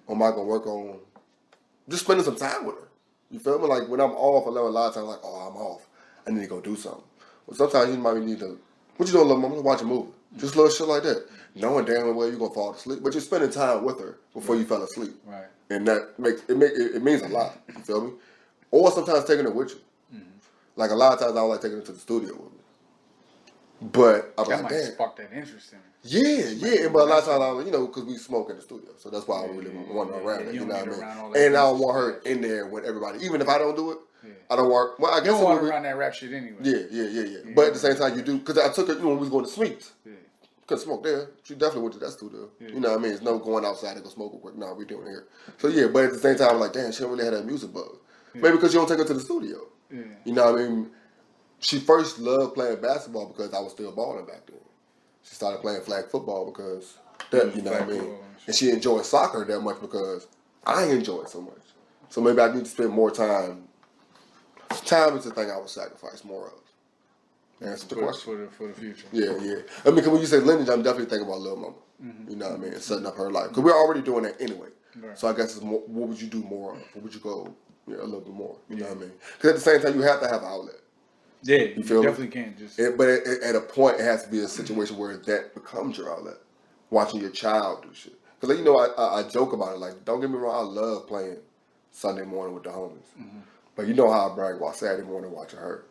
Or am I going to work on just spending some time with her? You feel me? Like, when I'm off, I know a lot of times, like, I'm off. I need to go do something. Well, sometimes you might need to, what you doing, little mama? Watch a movie. Just little shit like that. Knowing damn well you're going to fall asleep. But you're spending time with her before you fell asleep. Right. And that it means a lot. You feel me? Or sometimes taking it with you. Mm-hmm. Like a lot of times I don't like taking it to the studio with me. But I'm like, damn. Spark that interest in it. Yeah. But a lot of times, because we smoke in the studio. So that's why I really want her around it. You know what I mean? And I don't want her in there with everybody. Even if I don't do it, I don't want, I guess. You don't want her around that rap shit anyway. Yeah. But at the same time, you do. Because I took her, when we was going to Sweets. Yeah. Couldn't smoke there. She definitely went to that studio. Yeah. You know what I mean? It's no going outside to go smoke real quick. No, we doing it here. So yeah, but at the same time, I'm like, damn, she don't really have that music bug. Yeah. Maybe because you don't take her to the studio. Yeah. You know what I mean? She first loved playing basketball because I was still balling back then. She started playing flag football because That, you know what I mean? And she enjoys soccer that much because I enjoy it so much. So maybe I need to spend more time. Time is the thing I would sacrifice more of. Answer the question. For the future. Yeah. I mean, 'cause when you say lineage, I'm definitely thinking about Lil Mama. You know what I mean? And setting up her life. Because we're already doing that anyway. Right. So I guess it's more, what would you do more of? What would you go a little bit more? You know what I mean? Because at the same time, you have to have an outlet. Yeah, you feel definitely me? Can't just. But at a point, it has to be a situation where that becomes your outlet. Watching your child do shit. Because, I joke about it. Like, don't get me wrong, I love playing Sunday morning with the homies. But you know how I brag about Saturday morning watching her.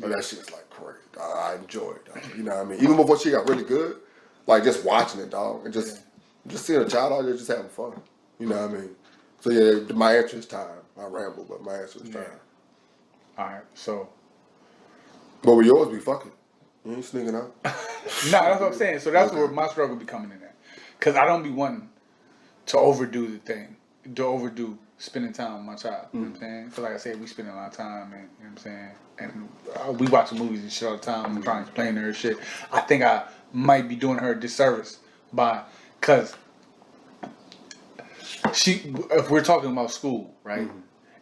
And that shit's like crazy. I enjoy it, dog. You know what I mean? Even before she got really good, like just watching it, dog. And just seeing a child out there just having fun. You know what I mean? So yeah, my answer is time. I ramble, but my answer is time. Alright, so. But would yours be fucking? You ain't sneaking out? No, that's what I'm saying. So that's where my struggle be coming in at. Because I don't be wanting to overdo the thing. To overdo spending time with my child. You know what I'm saying? Because like I said, we spend a lot of time and, you know what I'm saying? And we watch movies and shit all the time and trying to explain to her shit. I think I might be doing her a disservice because if we're talking about school, right?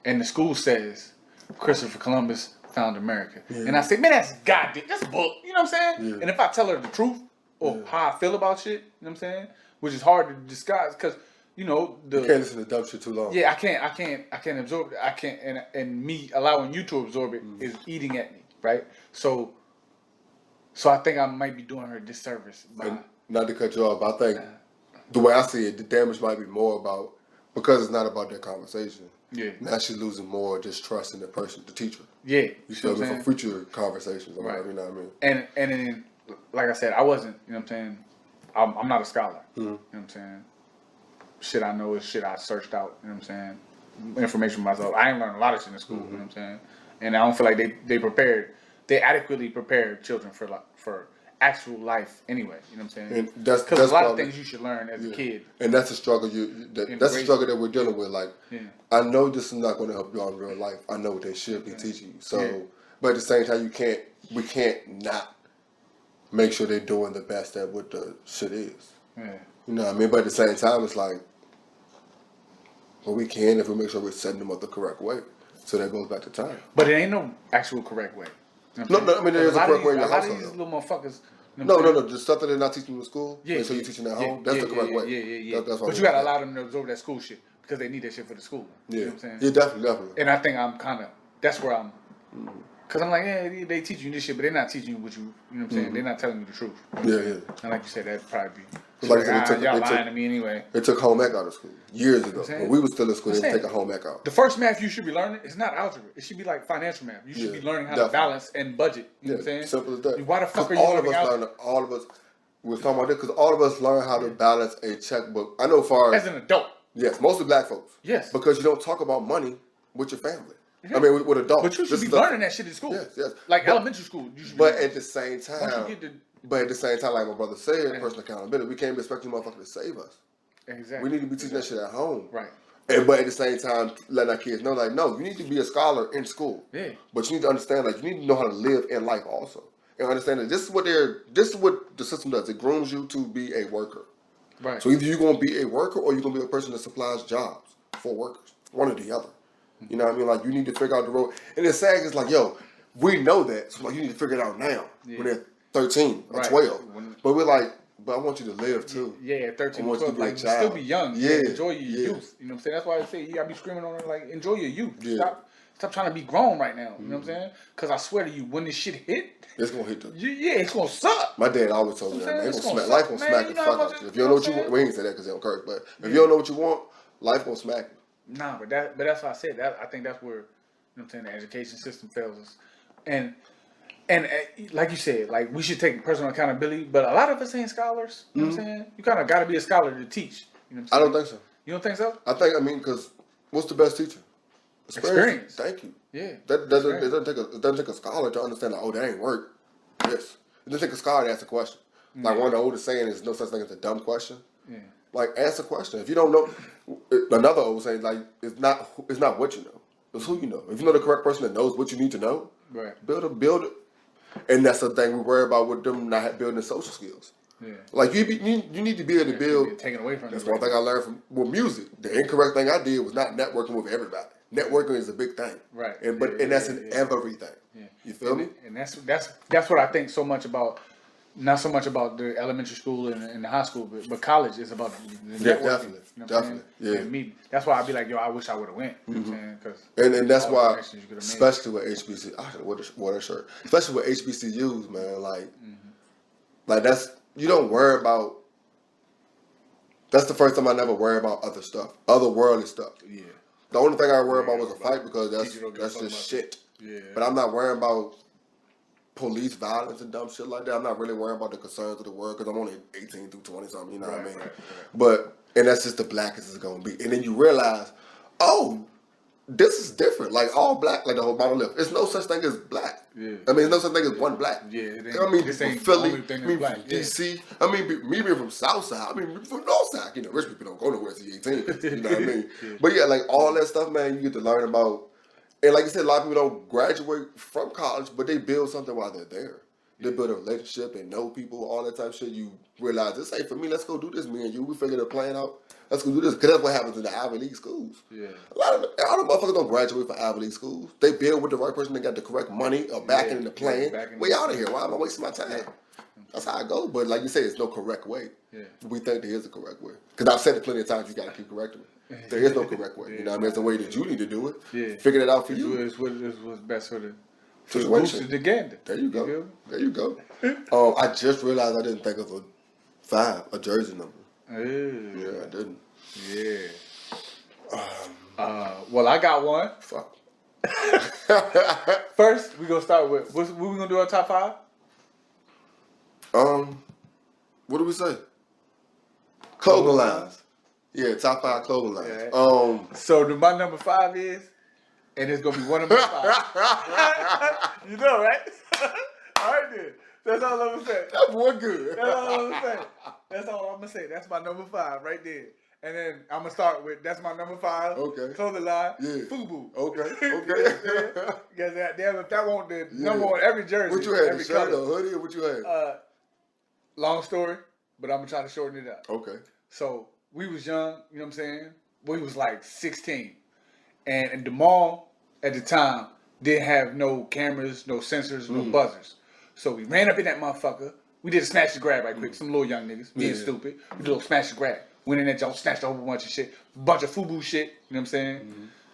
And the school says Christopher Columbus found America. And I say, man, that's goddamn, that's book. You know what I'm saying? And if I tell her the truth or how I feel about shit, you know what I'm saying? Which is hard to disguise because, you can't listen to dumb shit too long. Yeah, I can't absorb it. I can't, and me allowing you to absorb it is eating at me, right? So I think I might be doing her a disservice. And not to cut you off, I think the way I see it, the damage might be more about, because it's not about that conversation. Yeah. Now she's losing more just trust in the person, the teacher. Yeah. You feel me? For future conversations or whatever, you know what I mean? And then, like I said, I wasn't, you know what I'm saying? I'm not a scholar. You know what I'm saying? Shit I know is shit I searched out, you know what I'm saying? Information myself. I ain't learned a lot of shit in school, you know what I'm saying? And I don't feel like they adequately prepared children for actual life anyway, you know what I'm saying? Because there's a lot of things you should learn as a kid. And that's a struggle that's a struggle that we're dealing with. Like, I know this is not going to help you out in real life. I know what they should be teaching you. So, but at the same time, we can't not make sure they're doing the best at what the shit is. Yeah. You know what I mean? But at the same time, it's like, well, we can if we make sure we're setting them up the correct way. So that goes back to time. But it ain't no actual correct way. You know no, I mean, there's a correct way in your household. A lot of these little motherfuckers. No. The stuff that they're not teaching in school, so you're teaching at home, that's the correct way. Yeah. That's but you got to allow them to absorb that school shit because they need that shit for the school. Yeah. You know what I'm saying? Yeah, definitely. And I think I'm kind of, that's where I'm, because I'm like, they teach you this shit, but they're not teaching you what you know what I'm saying? They're not telling you the truth. Yeah. And like you said, that'd probably be. Like y'all lying to me anyway. They took home ec out of school years ago. When we were still in school, they would take a home ec out. The first math you should be learning is not algebra. It should be like financial math. You should be learning how to balance and budget. You know what I'm saying? Simple as that. Why the fuck are you learning algebra? All of us, we're talking about this because all of us learn how to balance a checkbook. I know far as an adult. Yes, mostly black folks. Yes. Because you don't talk about money with your family. I mean, with adults. But you should be learning that shit in school. Yes. Like elementary school. You should but at the same time, like my brother said, personal accountability, we can't expect you motherfuckers to save us. Exactly. We need to be teaching that shit at home. Right. But at the same time, letting our kids know, like, no, you need to be a scholar in school. Yeah. But you need to understand, like, you need to know how to live in life also. And understand that this is what the system does. It grooms you to be a worker. Right. So either you're going to be a worker or you're going to be a person that supplies jobs for workers. One or the other. You know what I mean? Like, you need to figure out the road. And it's sad, it's like, yo, we know that. So, like, you need to figure it out now when they're 13 or 12. But we're like, but I want you to live, too. Yeah, 13 or 12. Like, still be young. Yeah. Enjoy your youth. You know what I'm saying? That's why I say, I be screaming on her, like, enjoy your youth. Yeah. Stop trying to be grown right now. You know what I'm saying? Because I swear to you, when this shit hit, it's going to hit them. Yeah, it's going to suck. My dad always told me that. Life going to smack the fuck out of you. If you don't know what you want, we ain't say that because they don't curse, but if you don't know what you want, life going to smack you. Nah, but that's what I said. I think that's where, you know what I'm saying, the education system fails us. And like you said, like, we should take personal accountability, but a lot of us ain't scholars. You know what I'm saying? You kind of got to be a scholar to teach. You know what I'm saying? I don't think so. You don't think so? I mean, because what's the best teacher? Experience. Thank you. Yeah. It doesn't take a scholar to understand, like, oh, that ain't work. Yes. It doesn't take a scholar to ask a question. Like, one of the oldest saying is no such thing as a dumb question. Yeah. Like, ask a question. If you don't know, another old saying, like, it's not what you know. It's who you know. If you know the correct person that knows what you need to know, right. build it. And that's the thing we worry about with them not building social skills. Yeah. Like you need to be able to build. Taken away from. That's one thing I learned from music. The incorrect thing I did was not networking with everybody. Networking is a big thing, right? And that's in everything. Yeah. You feel me? And that's what I think so much about. Not so much about the elementary school and the high school, but college is about the networking. Definitely. Yeah. And me, that's why I'd be like, yo, I wish I would have went. You know what I'm saying? And that's why, especially with HBC, I should have worn a shirt. Especially with HBCUs, man. Like that's you don't worry about. That's the first time I never worry about other stuff, other worldly stuff. Yeah. The only thing I worry about was a fight because that's just shit. Yeah. But I'm not worrying about police violence and dumb shit like that. I'm not really worrying about the concerns of the world because I'm only 18 through 20 something, you know what I mean? Right. And that's just the blackest it's going to be. And then you realize, oh, this is different. Like all black, like the whole bottom lip. There's no such thing as black. Yeah. I mean, there's no such thing as one black. Yeah. I mean, from Philly, I mean, from DC. I mean, me being from Southside. I mean, from Northside. You know, rich people don't go nowhere till 18. You know what I mean? But yeah, like all that stuff, man, you get to learn about. And like you said, a lot of people don't graduate from college, but they build something while they're there. They build a relationship, they know people, all that type of shit. You realize, this ain't for me, let's go do this, me and you. We figured the plan out. Let's go do this. Because that's what happens in the Ivy League schools. Yeah. A lot of motherfuckers don't graduate from Ivy League schools. They build with the right person, they got the correct money or backing in the plan. Way out of here. Why am I wasting my time? Yeah. That's how I go. But like you say, it's no correct way. Yeah. We think there is a correct way. Because I've said it plenty of times, you got to keep correcting me. There is no correct way. You know what I mean? There's a way that you need to do it. Yeah. Figure it out for you. It's what's best for the situation. The gander. There you go. There you go. I just realized I didn't think of a jersey number. Yeah, I didn't. Yeah. Well, I got one. Fuck. First, we gonna start with what we gonna do our top 5? What do we say? Clothing lines. Yeah, top 5 clothing lines. Yeah. So my number 5 is, and it's gonna be one of my 5. You know, right? All right, then. That's all I'm gonna say. That's one good. That's all I'm gonna say. That's all I'm gonna say. That's my number 5 right there. And then I'm gonna start with that's my number 5. Okay. Clothing line. Yeah. FUBU. Okay. Because damn, if that won't the number on every jersey. What you had? Every The shirt color. or hoodie or what you had? Long story, but I'm gonna try to shorten it up. Okay. So we was young, you know what I'm saying? We was like 16. And the mall at the time didn't have no cameras, no sensors, no buzzers. So we ran up in that motherfucker. We did a smash and grab right quick. Some little young niggas being stupid. We did a little smash and grab. Went in there, y'all snatched a whole bunch of shit. Bunch of FUBU shit, you know what I'm saying?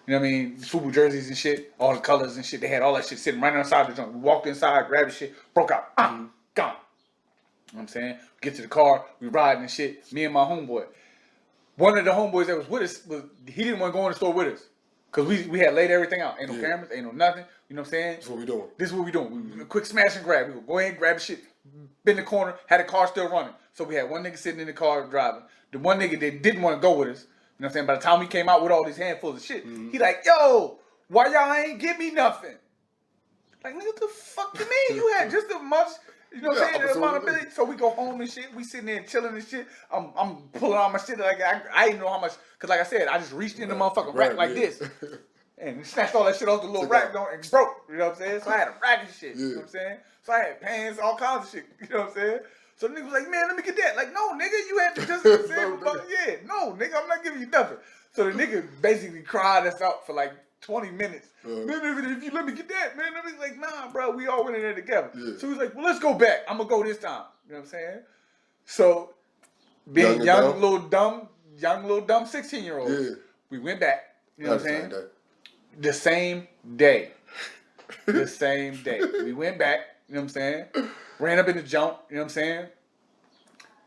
You know what I mean? FUBU jerseys and shit. All the colors and shit. They had all that shit sitting right outside the joint. We walked inside, grabbed the shit, broke out. Gone. You know what I'm saying? We get to the car, we riding and shit. Me and my homeboy. One of the homeboys that was with us, he didn't want to go in the store with us. Because we had laid everything out. Ain't no cameras, ain't no nothing. You know what I'm saying? That's what we doing. This is what we doing. We quick smash and grab. We go ahead and grab the shit, bend the corner, had the car still running. So we had one nigga sitting in the car driving. The one nigga that didn't want to go with us, you know what I'm saying? By the time we came out with all these handfuls of shit, he like, yo, why y'all ain't give me nothing? Like, nigga, what the fuck you mean? You had just as much, you know what I'm saying, the amount of ability. So we go home and shit. We sitting there and chilling and shit. I'm pulling out my shit. Like I didn't know how much, because like I said, I just reached in the motherfucking rack like this. And snatched all that shit off the little rack and broke. You know what I'm saying? So I had a rack and shit. You know what I'm saying? So I had pants, all kinds of shit. You know what I'm saying? So the nigga was like, man, let me get that. Like, no, nigga, you had to just say, no, nigga, I'm not giving you nothing. So the nigga basically cried us out for like 20 minutes. Man, if you let me get that, man, I was like, nah, bro, we all went in there together. Yeah. So he was like, well, let's go back. I'm going to go this time. You know what I'm saying? So being young little dumb 16-year-olds, we went back. You know what I'm saying? The same day. The same day. We went back, you know what I'm saying? Ran up in the jump, you know what I'm saying?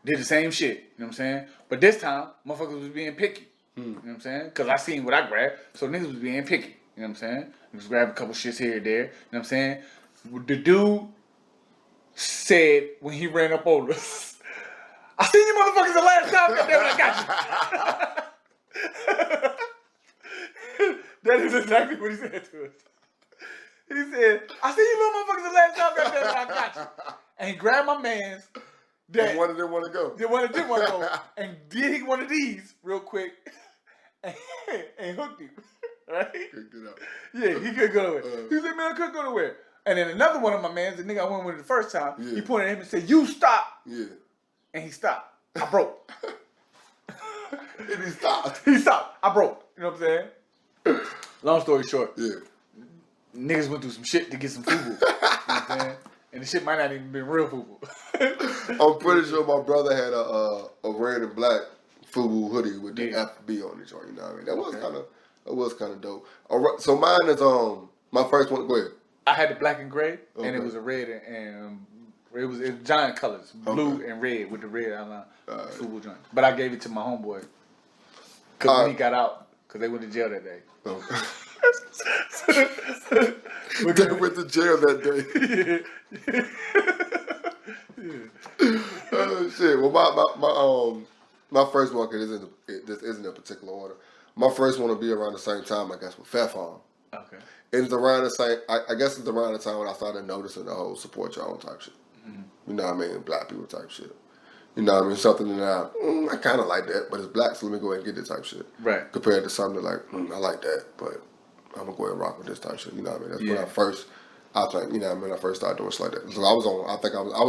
Did the same shit, you know what I'm saying? But this time, motherfuckers was being picky. You know what I'm saying? Because I seen what I grabbed, so niggas was being picky. You know what I'm saying? Niggas grabbed a couple shits here and there. You know what I'm saying? The dude said when he ran up on us, I seen you motherfuckers the last time, goddamn, I got you. That is exactly what he said to us. He said, I seen you little motherfuckers the last time, goddamn, I got you. And he grabbed my man's. The one that didn't want to go. The one that didn't want to go. And did one of these real quick and hooked him. Right? Couldn't get out. Yeah, he couldn't go nowhere. He was like, man, I couldn't go nowhere. And then another one of my mans, the nigga I went with the first time, he pointed at him and said, you stop. Yeah. and he stopped. I broke. And he stopped. He stopped. I broke. You know what I'm saying? Long story short, Yeah. niggas went through some shit to get some FUBU. You know what I'm saying? And the shit might not even been real FUBU. I'm pretty sure my brother had a red and black FUBU hoodie with the FB on it, you know what I mean? That was kind of dope. All right, so mine is my first one. Go ahead. I had the black and gray, and it was a red and it was giant colors, blue and red with the red outline. FUBU joint. But I gave it to my homeboy because when he got out, because they went to jail that day. Okay. They went to jail that day. Shit. Well, my first one, because this isn't a particular order. My first one will be around the same time, I guess, with Fair Farm. Okay. It's around the same. I guess it's around the time when I started noticing the whole support your own type shit. Mm-hmm. You know what I mean? Black people type shit. You know what I mean? Something that I kind of like that, but it's black, so let me go ahead and get this type shit. Right. Compared to something like, I like that, but I'm gonna go ahead and rock with this type shit. You know what I mean? That's when I first started doing shit like that. So I was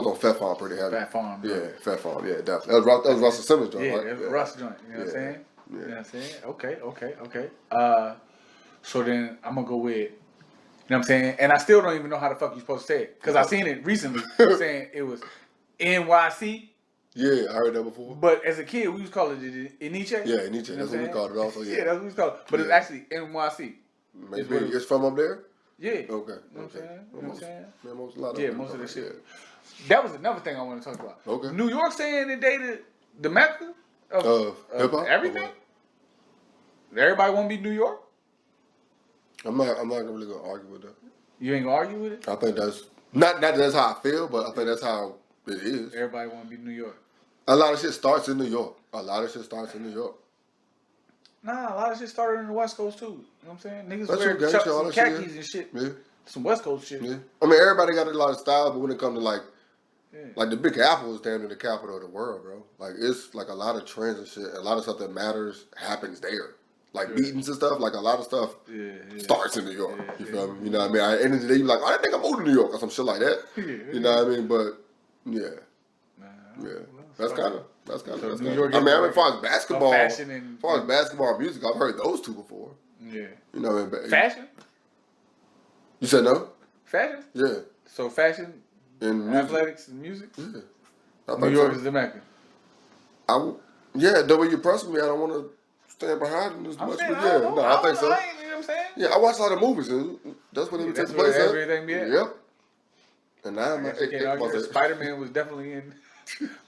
on Fair Farm pretty heavy. Fair Farm. Yeah, Fair Farm. Yeah, definitely. That was Russell Simmons joint, right? Yeah, that was Russ joint. You know what I'm saying? Yeah. You know what I'm saying? Okay. So then I'm gonna go with, you know what I'm saying? And I still don't even know how the fuck you supposed to say it. Because I seen it recently saying it was NYC. Yeah, I heard that before. But as a kid, we used to call it Iniche. Yeah, Iniche. You know That's what we called it also. Yeah, that's what we called it. But it's actually NYC. Maybe it's from up there? Yeah. Okay. You know what I'm saying? You know what I'm saying? Man, most of the shit. Yeah. That was another thing I want to talk about. Okay. New York saying they dated the mecca of hip-hop? everything. Everybody want to be New York? I'm not really gonna argue with that. You ain't gonna argue with it? I think that's not that's how I feel, but I think that's how it is. Everybody want to be New York. A lot of shit starts in New York. Nah, a lot of shit started in the West Coast too. You know what I'm saying? Niggas That's wear true, chucks all and that shit, khakis and shit. Yeah. Some West Coast shit. Yeah. I mean, everybody got a lot of style, but when it comes to like the Big Apple is damn near the capital of the world, bro. Like it's like a lot of trends and shit. A lot of stuff that matters happens there. Like meetings and stuff. Like a lot of stuff starts in New York. You feel me? You know what I mean? At the end of the day, you be like, I think I moved to New York or some shit like that. You know what I mean? But yeah. That's kind of. New York. I mean, as far as basketball, fashion and music, I've heard those two before. Yeah. You know what I mean? Fashion? You said no? Fashion? Yeah. So fashion, and athletics, and music? Yeah. New York is the mecca. The way you press me, I don't want to stand behind it as much. But I think so. You know what I'm saying? Yeah, I watch a lot of movies, and that's what it takes place at. Everything be at. Yep. And now Spider-Man was definitely in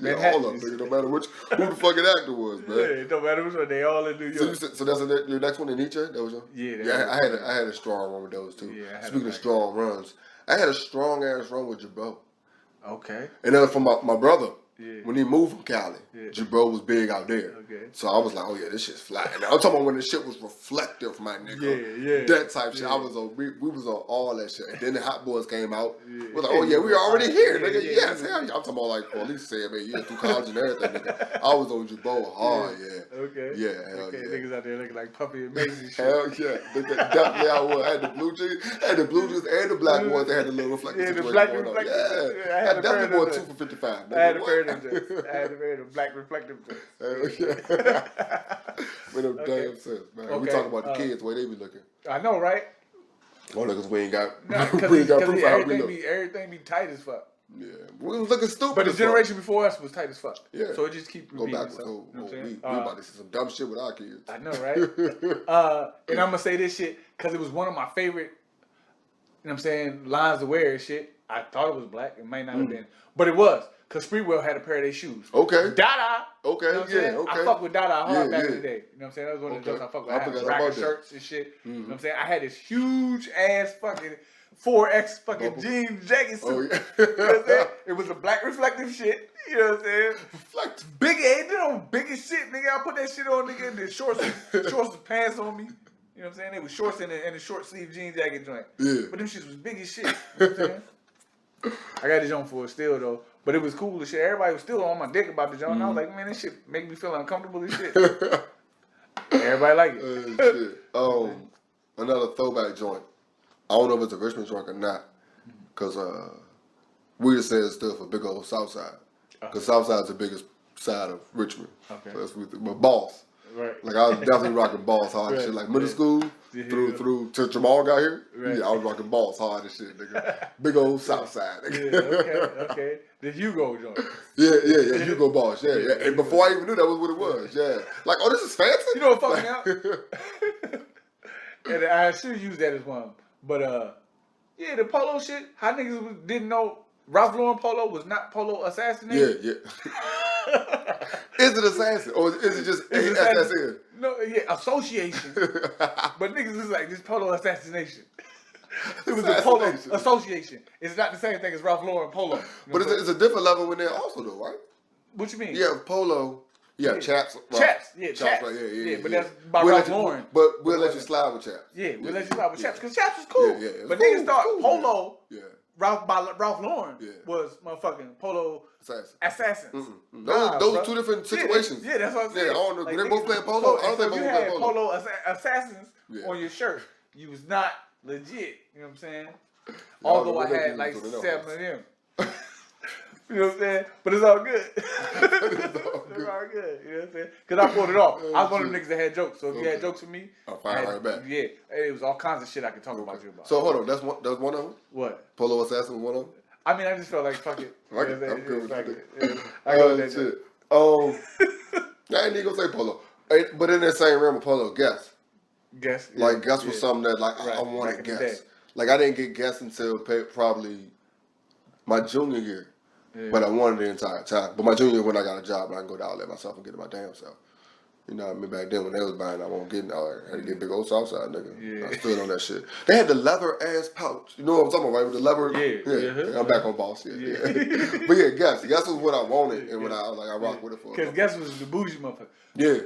all of them. No matter who the fucking actor was, man. Yeah, it don't matter which one. They all in New York. So that's your next one in Nietzsche? That was your? Yeah. I had a strong run with those too. Yeah, Speaking of strong runs, I had a strong ass run with Jabot. Okay. And then from my brother. Yeah. When he moved from Cali, Jabot was big out there. Okay. So I was like, oh yeah, this shit's fly. And I'm talking about when this shit was reflective, my nigga. Yeah. That type shit. I was on, we was on all that shit. And then the Hot Boys came out. We're like, oh yeah, we already here, nigga. Yes, hell yeah. I'm talking about like for at least 7 years through college and everything, nigga. I was on Jabot hard, yeah. Okay. Yeah, hell yeah. Niggas out there looking like Puppy and Mason shit. Hell yeah. Definitely I was. I had the blue jeans and the black ones that had the little reflective situation the black going on. reflective. Yeah. I definitely bought 2 for $55. I had a pair of them. I had a pair of them black reflective With them damn sense, man. We talking about the kids, the way they be looking. I know, right? Oh, because we ain't got Because proof of how we look. everything be tight as fuck. Yeah, we was looking stupid. But the generation before us was tight as fuck. Yeah. So it just keep go repeating back. itself. So You know what I'm we saying? about to see some dumb shit with our kids. I know, right? And I'm gonna say this shit because it was one of my favorite. You know what I'm saying? Lines to wear and shit. I thought it was black. It might not have been, but it was. Cause Spreewell had a pair of their shoes. Okay. Dada. Okay. You know what I'm saying? Okay. I fuck with Dada hard back Yeah. in the day. You know what I'm saying? That was one of the jokes I fuck with. I I had forgot racket about that. shirts and shit. You know what I'm saying? I had this huge ass fucking 4X fucking jean jacket suit. Oh, yeah. You know what I'm saying? It was a black reflective shit. You know what I'm saying? Reflective. Big head, you know, big as shit, nigga. I put that shit on, nigga, and the shorts and pants on me. You know what I'm saying? They was shorts and a short sleeve jean jacket joint. Yeah. But them shits was big as shit. You know what I'm saying? I got this on for it still though, but it was cool as shit. Everybody was still on my dick about the joint. And I was like, man, this shit make me feel uncomfortable as shit. Everybody like it. Shit. Another throwback joint. I don't know if it's a Richmond joint or not, cause we just said it stood for big old Southside. Because Southside's the biggest side of Richmond. Okay. So that's but Boss. Right. Like I was definitely rocking Boss hard and shit. Like middle school through till Jamal got here. Right. Yeah, I was rocking Boss hard and shit, nigga. Big old Southside, nigga. Yeah, okay. The Hugo joint. Yeah. Hugo Boss. Yeah. And before I even knew that was what it was. Yeah. Like, oh, this is fancy. You know what fucked me out? And I should use that as one. But yeah, the Polo shit. How niggas didn't know Ralph Lauren Polo was not Polo assassinated. Yeah. Is it assassin or is it just assassin? No, yeah, association. But niggas is like this Polo assassination. It was a Polo association. It's not the same thing as Ralph Lauren Polo. But it's a different level in there also though, right? What you mean? Yeah, Polo. Yeah, Chaps. Chaps. Yeah, Chaps. Right, yeah. But that's by Ralph Lauren. But we'll let you slide with Chaps. Yeah, we'll let you slide with Chaps because Chaps is cool. Yeah. But niggas thought Polo. Yeah. Ralph Lauren was motherfucking Polo assassins. Those two different situations. Yeah, that's what I'm saying. Yeah, I don't know. Like, they both playing Polo. I don't think you both had playing Polo. Polo assassins on your shirt. You was not legit. You know what I'm saying? Yeah, Although I had like 7 of them. You know what I'm saying? But it's all good. It's all good. You know what I'm saying? Because I pulled it off. I was one of them niggas that had jokes. So if you had jokes for me, I'll fire right back. Yeah. It was all kinds of shit I could talk about you about. So hold on. That's one of them? What? Polo Assassin was one of them? I mean, I just felt like, fuck it. I'm good with that. I go with that shit. I ain't even gonna say Polo. But in that same realm of Polo, Guess. Guess. Like, Guess was something that, like, I wanted Guess. Like, I didn't get Guess until probably my junior year. Yeah. But I wanted it the entire time. But my junior year, when I got a job, I can go to outlet myself and get it my damn self. You know what I mean? Back then, when they was buying, I wasn't getting out. I had to get big old Southside, nigga. Yeah. I stood on that shit. They had the leather ass pouch. You know what I'm talking about, right? With the leather. Yeah. I'm back on Boss. Yeah. But yeah, Guess was what I wanted, and when I rocked with it for. Because Guess was the bougie motherfucker. Yeah.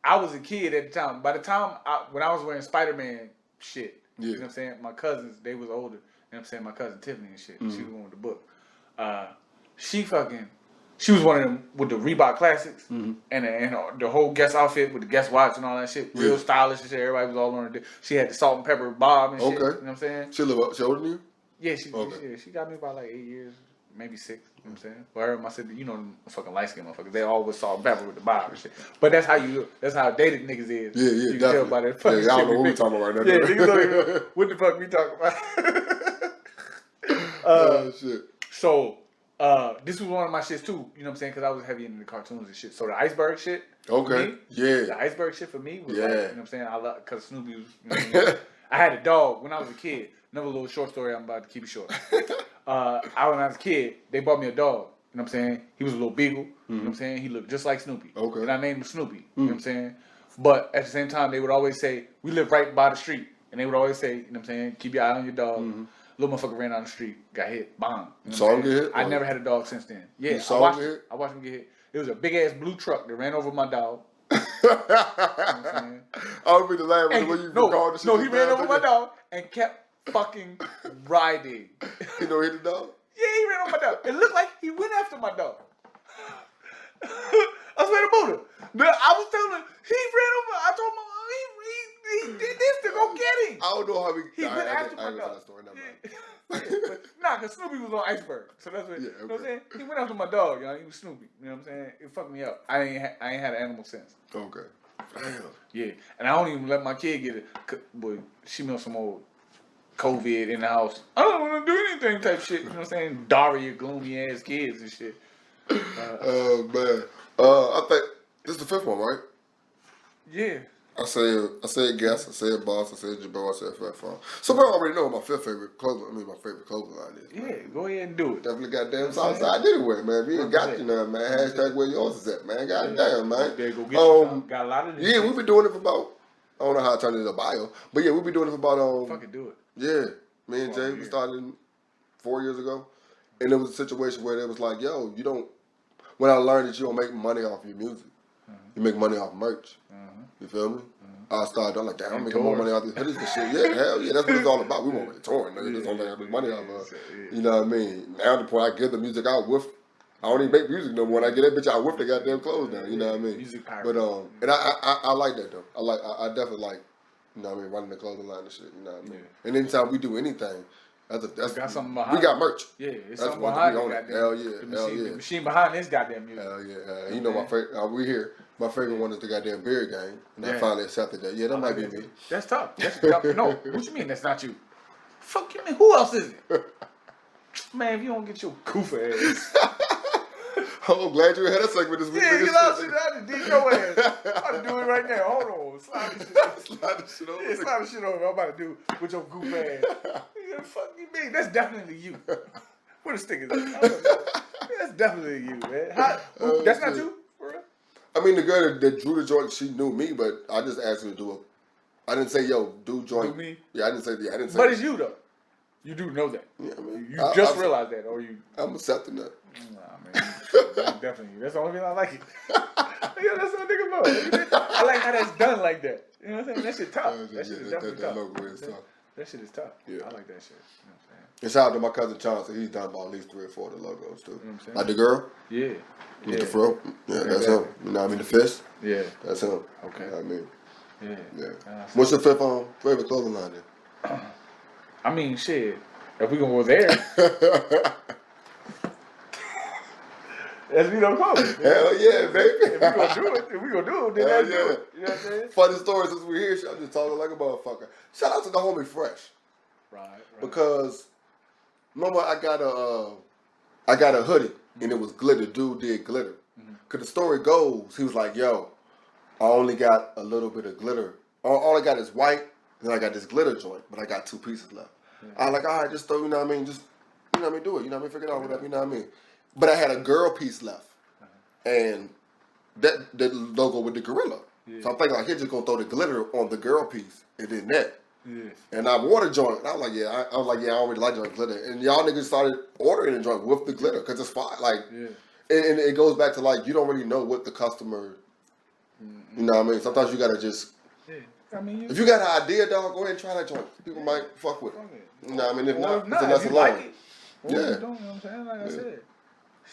I was a kid at the time. By the time when I was wearing Spider-Man shit, you know what I'm saying? My cousins, they was older. You know what I'm saying? My cousin Tiffany and shit. She was the one with the book. She was one of them with the Reebok Classics and the whole Guess outfit with the Guess watch and all that shit. Real stylish and shit. Everybody was all on her. She had the salt and pepper bob and shit. You know what I'm saying? She older than you? Yeah, she got me about like 8 years, maybe 6. You know what I'm saying? But her and my sister, you know, fucking light skinned motherfuckers. They all with salt and pepper with the bob and shit. But that's how dated niggas is. Yeah, you can definitely. Tell by that fucking shit. I don't know what we talking about right now. Yeah, niggas don't even, what the fuck we talking about? Shit. So, this was one of my shits too, you know what I'm saying? Because I was heavy into the cartoons and shit. So the iceberg shit. Okay. The iceberg shit for me was like, you know what I'm saying? I love, because Snoopy was, you know what I mean? I had a dog when I was a kid. Another little short story, I'm about to keep it short. When I was a kid, they bought me a dog. You know what I'm saying? He was a little beagle. You know what I'm saying? He looked just like Snoopy. Okay. And I named him Snoopy. You know what I'm saying? But at the same time, they would always say, we live right by the street. And they would always say, you know what I'm saying? Keep your eye on your dog. Little motherfucker ran down the street, got hit, bomb. You know saw him get hit? I never had a dog since then. Yeah, You saw him get hit? I watched him get hit. It was a big ass blue truck that ran over my dog. You know what I'm saying? I would be the last one when you recalled the shit. No, he ran over my dog and kept fucking riding. You know he hit the dog? Yeah, he ran over my dog. It looked like he went after my dog. I swear to Buddha. I was telling him, he ran over. I told him, he did this to go get him. I don't know how he went after my dog. Because Snoopy was on Iceberg. So that's what, you know what I'm saying? He went after my dog, y'all. He was Snoopy. You know what I'm saying? It fucked me up. I ain't had an animal sense. Okay. Damn. Yeah. And I don't even let my kid get it. But she knows some old COVID in the house. I don't want to do anything type shit. You know what I'm saying? Daria, gloomy ass kids and shit. Oh, man. I think this is the 5th one, right? Yeah. I said Guess, I said Boss, I said Jabbar, I said Fat Farm. Some people already know what my favorite clothing line is. Man. Yeah, go ahead and do it. Definitely goddamn Southside anyway, man. If you ain't got you now, man. Hashtag where yours is at, man. Goddamn, man. There go get you got a lot of this. Yeah, we've been doing it for about, I don't know how I turned it into a bio, but yeah, we've been doing it for about, fucking do it. Yeah. Me and Jay, we started 4 years ago. And it was a situation where it was like, yo, when I learned that you don't make money off your music, you make money off merch. You feel me? I started, I'm like, damn, I'm making more money off these hoodies and shit. Yeah, hell yeah, that's what it's all about. We won't be touring, nigga. That's the only thing I make money off of. You know what I mean? Now the point I get the music out with, I don't even make music no more. When I get that bitch out with the goddamn clothes now, you know what I mean? Music pirate. But, and I like that though. I definitely like, you know what I mean, running the clothing line and shit, you know what I mean? And anytime we do anything, That's got something behind we got merch. Yeah, it's That's something one behind thing it. we own it. Goddamn. Hell yeah, The hell machine, yeah. the machine behind this goddamn music. Hell yeah. You know my favorite. We here. My favorite one is the goddamn beard game, and I finally accepted that. Yeah, that might be me. That's tough. That's tough. No, what you mean that's not you? Fuck you mean? Who else is it? Man, if you don't get your goof ass. I'm glad you had that segment this week. Yeah, nigga. you know, shit, I just did your ass. I'm about to do it right now. Hold on. Slide this shit. Slide the shit over. Yeah, slide the shit over. I'm about to do with your goof ass. Yeah, fuck you mean? That's definitely you. Where the stickers at? That's definitely you, man. That's not you? For real? I mean, the girl that drew the joint, she knew me, but I just asked her to do it. I didn't say, yo, do joint. Do me? Yeah, I didn't say that. I didn't say But it's you, though. You do know that. Yeah, I mean, You just realized that, or you... I'm accepting that. Nah, man. Definitely you. That's the only reason I like it. Yeah, that's what I think about. I like how that's done like that. You know what I'm saying? That shit tough. That shit is definitely tough. logo is tough. That shit is tough. Yeah. I like that shit. You know what I'm saying? And shout out to my cousin Chauncey. He's done about at least 3 or 4 of the logos, too. You know what I'm saying? Like the girl Yeah. with the fro. Yeah, that's him. You know what I mean? The fist. Yeah. That's him. Okay. You know what I mean? Yeah. What's your favorite clothing line then? I mean, shit. If we gonna go there, as we don't call it. Hell yeah, baby. If we gonna do it, then Hell let's do it. You know what I'm saying? Funny stories since we're here. I'm just talking like a motherfucker. Shout out to the homie Fresh. Right. Because remember I got a hoodie and it was glitter. Dude did glitter. Cause the story goes, he was like, yo, I only got a little bit of glitter. All I got is white, then I got this glitter joint, but I got 2 pieces left. I was like, all right, just throw, you know what I mean, just, you know what I mean, do it, you know what I mean, figure it out, whatever, you know what I mean. But I had a girl piece left, and that logo with the gorilla. Yeah. So I'm thinking like, he's just gonna throw the glitter on the girl piece, and then that. Yeah. And I wore the joint, and I was like, yeah, I don't really like joint glitter. And y'all niggas started ordering the joint with the glitter, cause it's fine, like, and it goes back to like, you don't really know what the customer, you know what I mean. Sometimes you gotta just. I mean, if you got an idea, dog, go ahead and try that joint. People might fuck with it. You know what I mean? If not, it's a lesson learned. Yeah. You know what I'm saying? Like I said.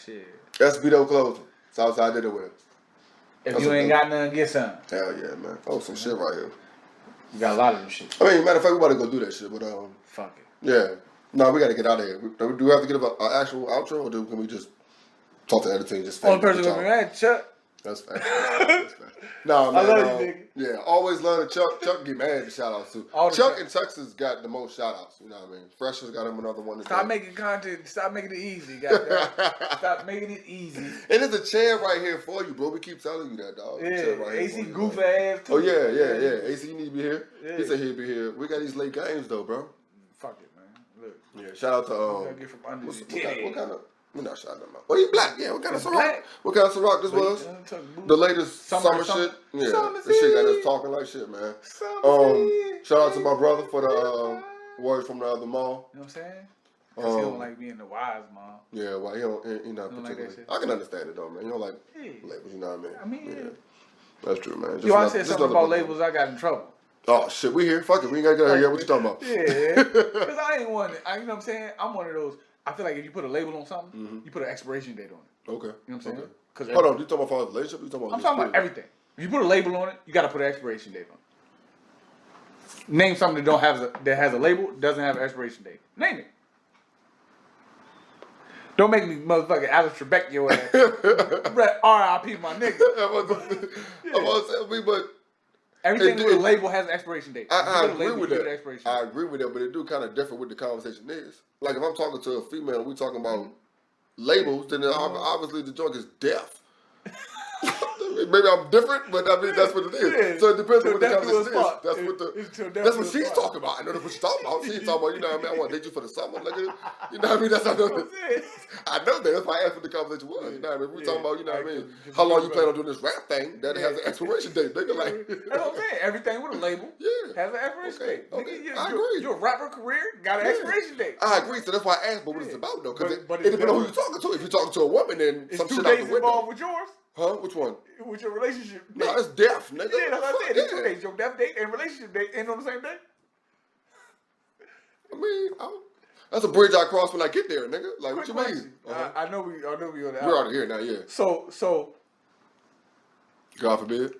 Shit. SBO clothing. Southside did it with. If you ain't got none, get some. Hell yeah, man. Oh, some shit right here. You got a lot of them shit. I mean, matter of fact, we about to go do that shit, but fuck it. Yeah. No, we got to get out of here. Do we have to get an actual outro, or can we just talk to editing? Just only person gonna be mad, Chuck. That's fact. That's fact. No, man. I love you, nigga. Yeah, always love the Chuck. Chuck get mad at shout outs too. Chuck in Texas got the most shout outs. You know what I mean? Fresh has got him another one. Stop making content. Stop making it easy, goddamn. Stop making it easy. And there's a chair right here for you, bro. We keep telling you that, dog. Yeah, right AC goof ass too. Oh yeah. AC, you need to be here. Yeah. He said he'd be here. We got these late games though, bro. Fuck it, man. Look. Yeah, shout out to what kind of. We're not shouting them out. Oh, he black. Yeah, what kind of Ciroc? What kind of Ciroc this was? The latest summer shit. Yeah, this shit got us talking like shit, man. Shout out to my brother for the words from the other mall. You know what I'm saying? Cause he don't like being the wise mall. Yeah, well, he not particularly. Like I can understand it though, man. You don't like labels, you know what I mean? Yeah. That's true, man. Yo, I said something about labels, I got in trouble. Oh shit, we here. Fuck it, we ain't gotta get out here. What you talking about? Yeah, because I ain't one. You know what I'm saying? I'm one of those. I feel like if you put a label on something, you put an expiration date on it. Okay. You know what I'm saying? Okay. Hold on, you talking about relationship? You talking about? I'm talking about everything. If you put a label on it, you got to put an expiration date on it. Name something that has a label, doesn't have an expiration date. Name it. Don't make me motherfucking Alex Trebek your ass. R.I.P. my nigga. I'm gonna say, but. Everything with a label has an expiration date. I agree with that. I agree with that, but it do kind of differ what the conversation is. Like if I'm talking to a female, we talking about labels, then obviously the joint is deaf. Maybe I'm different, but I mean that's what it is. Yeah. So it depends on what the conversation is. That's what she's talking about. I know that's what she's talking about. She's talking about, you know what I mean, I want to date you for the summer. Like, you know what I mean? That's how I know that. That's why I asked what the conversation was. You know what I mean? We talking about, you know what I mean, how long you plan on doing this rap thing that has an expiration date. Nigga, like that's what I'm saying. Everything with a label has an expiration date. Okay. Nigga, I agree. Your rapper career got an expiration date. I agree. So that's why I asked what it's about though. Because it depends on who you're talking to. If you're talking to a woman, then some shit out the window. Involved with yours? Huh? Which one? With your relationship. No, it's deaf, nigga. Yeah, that's what I said. It's 2 days. Your death date and relationship date ain't on the same day. I mean, that's a bridge I cross when I get there, nigga. Like, what you mean? I know we on the We're out of here now, yeah. So. God forbid.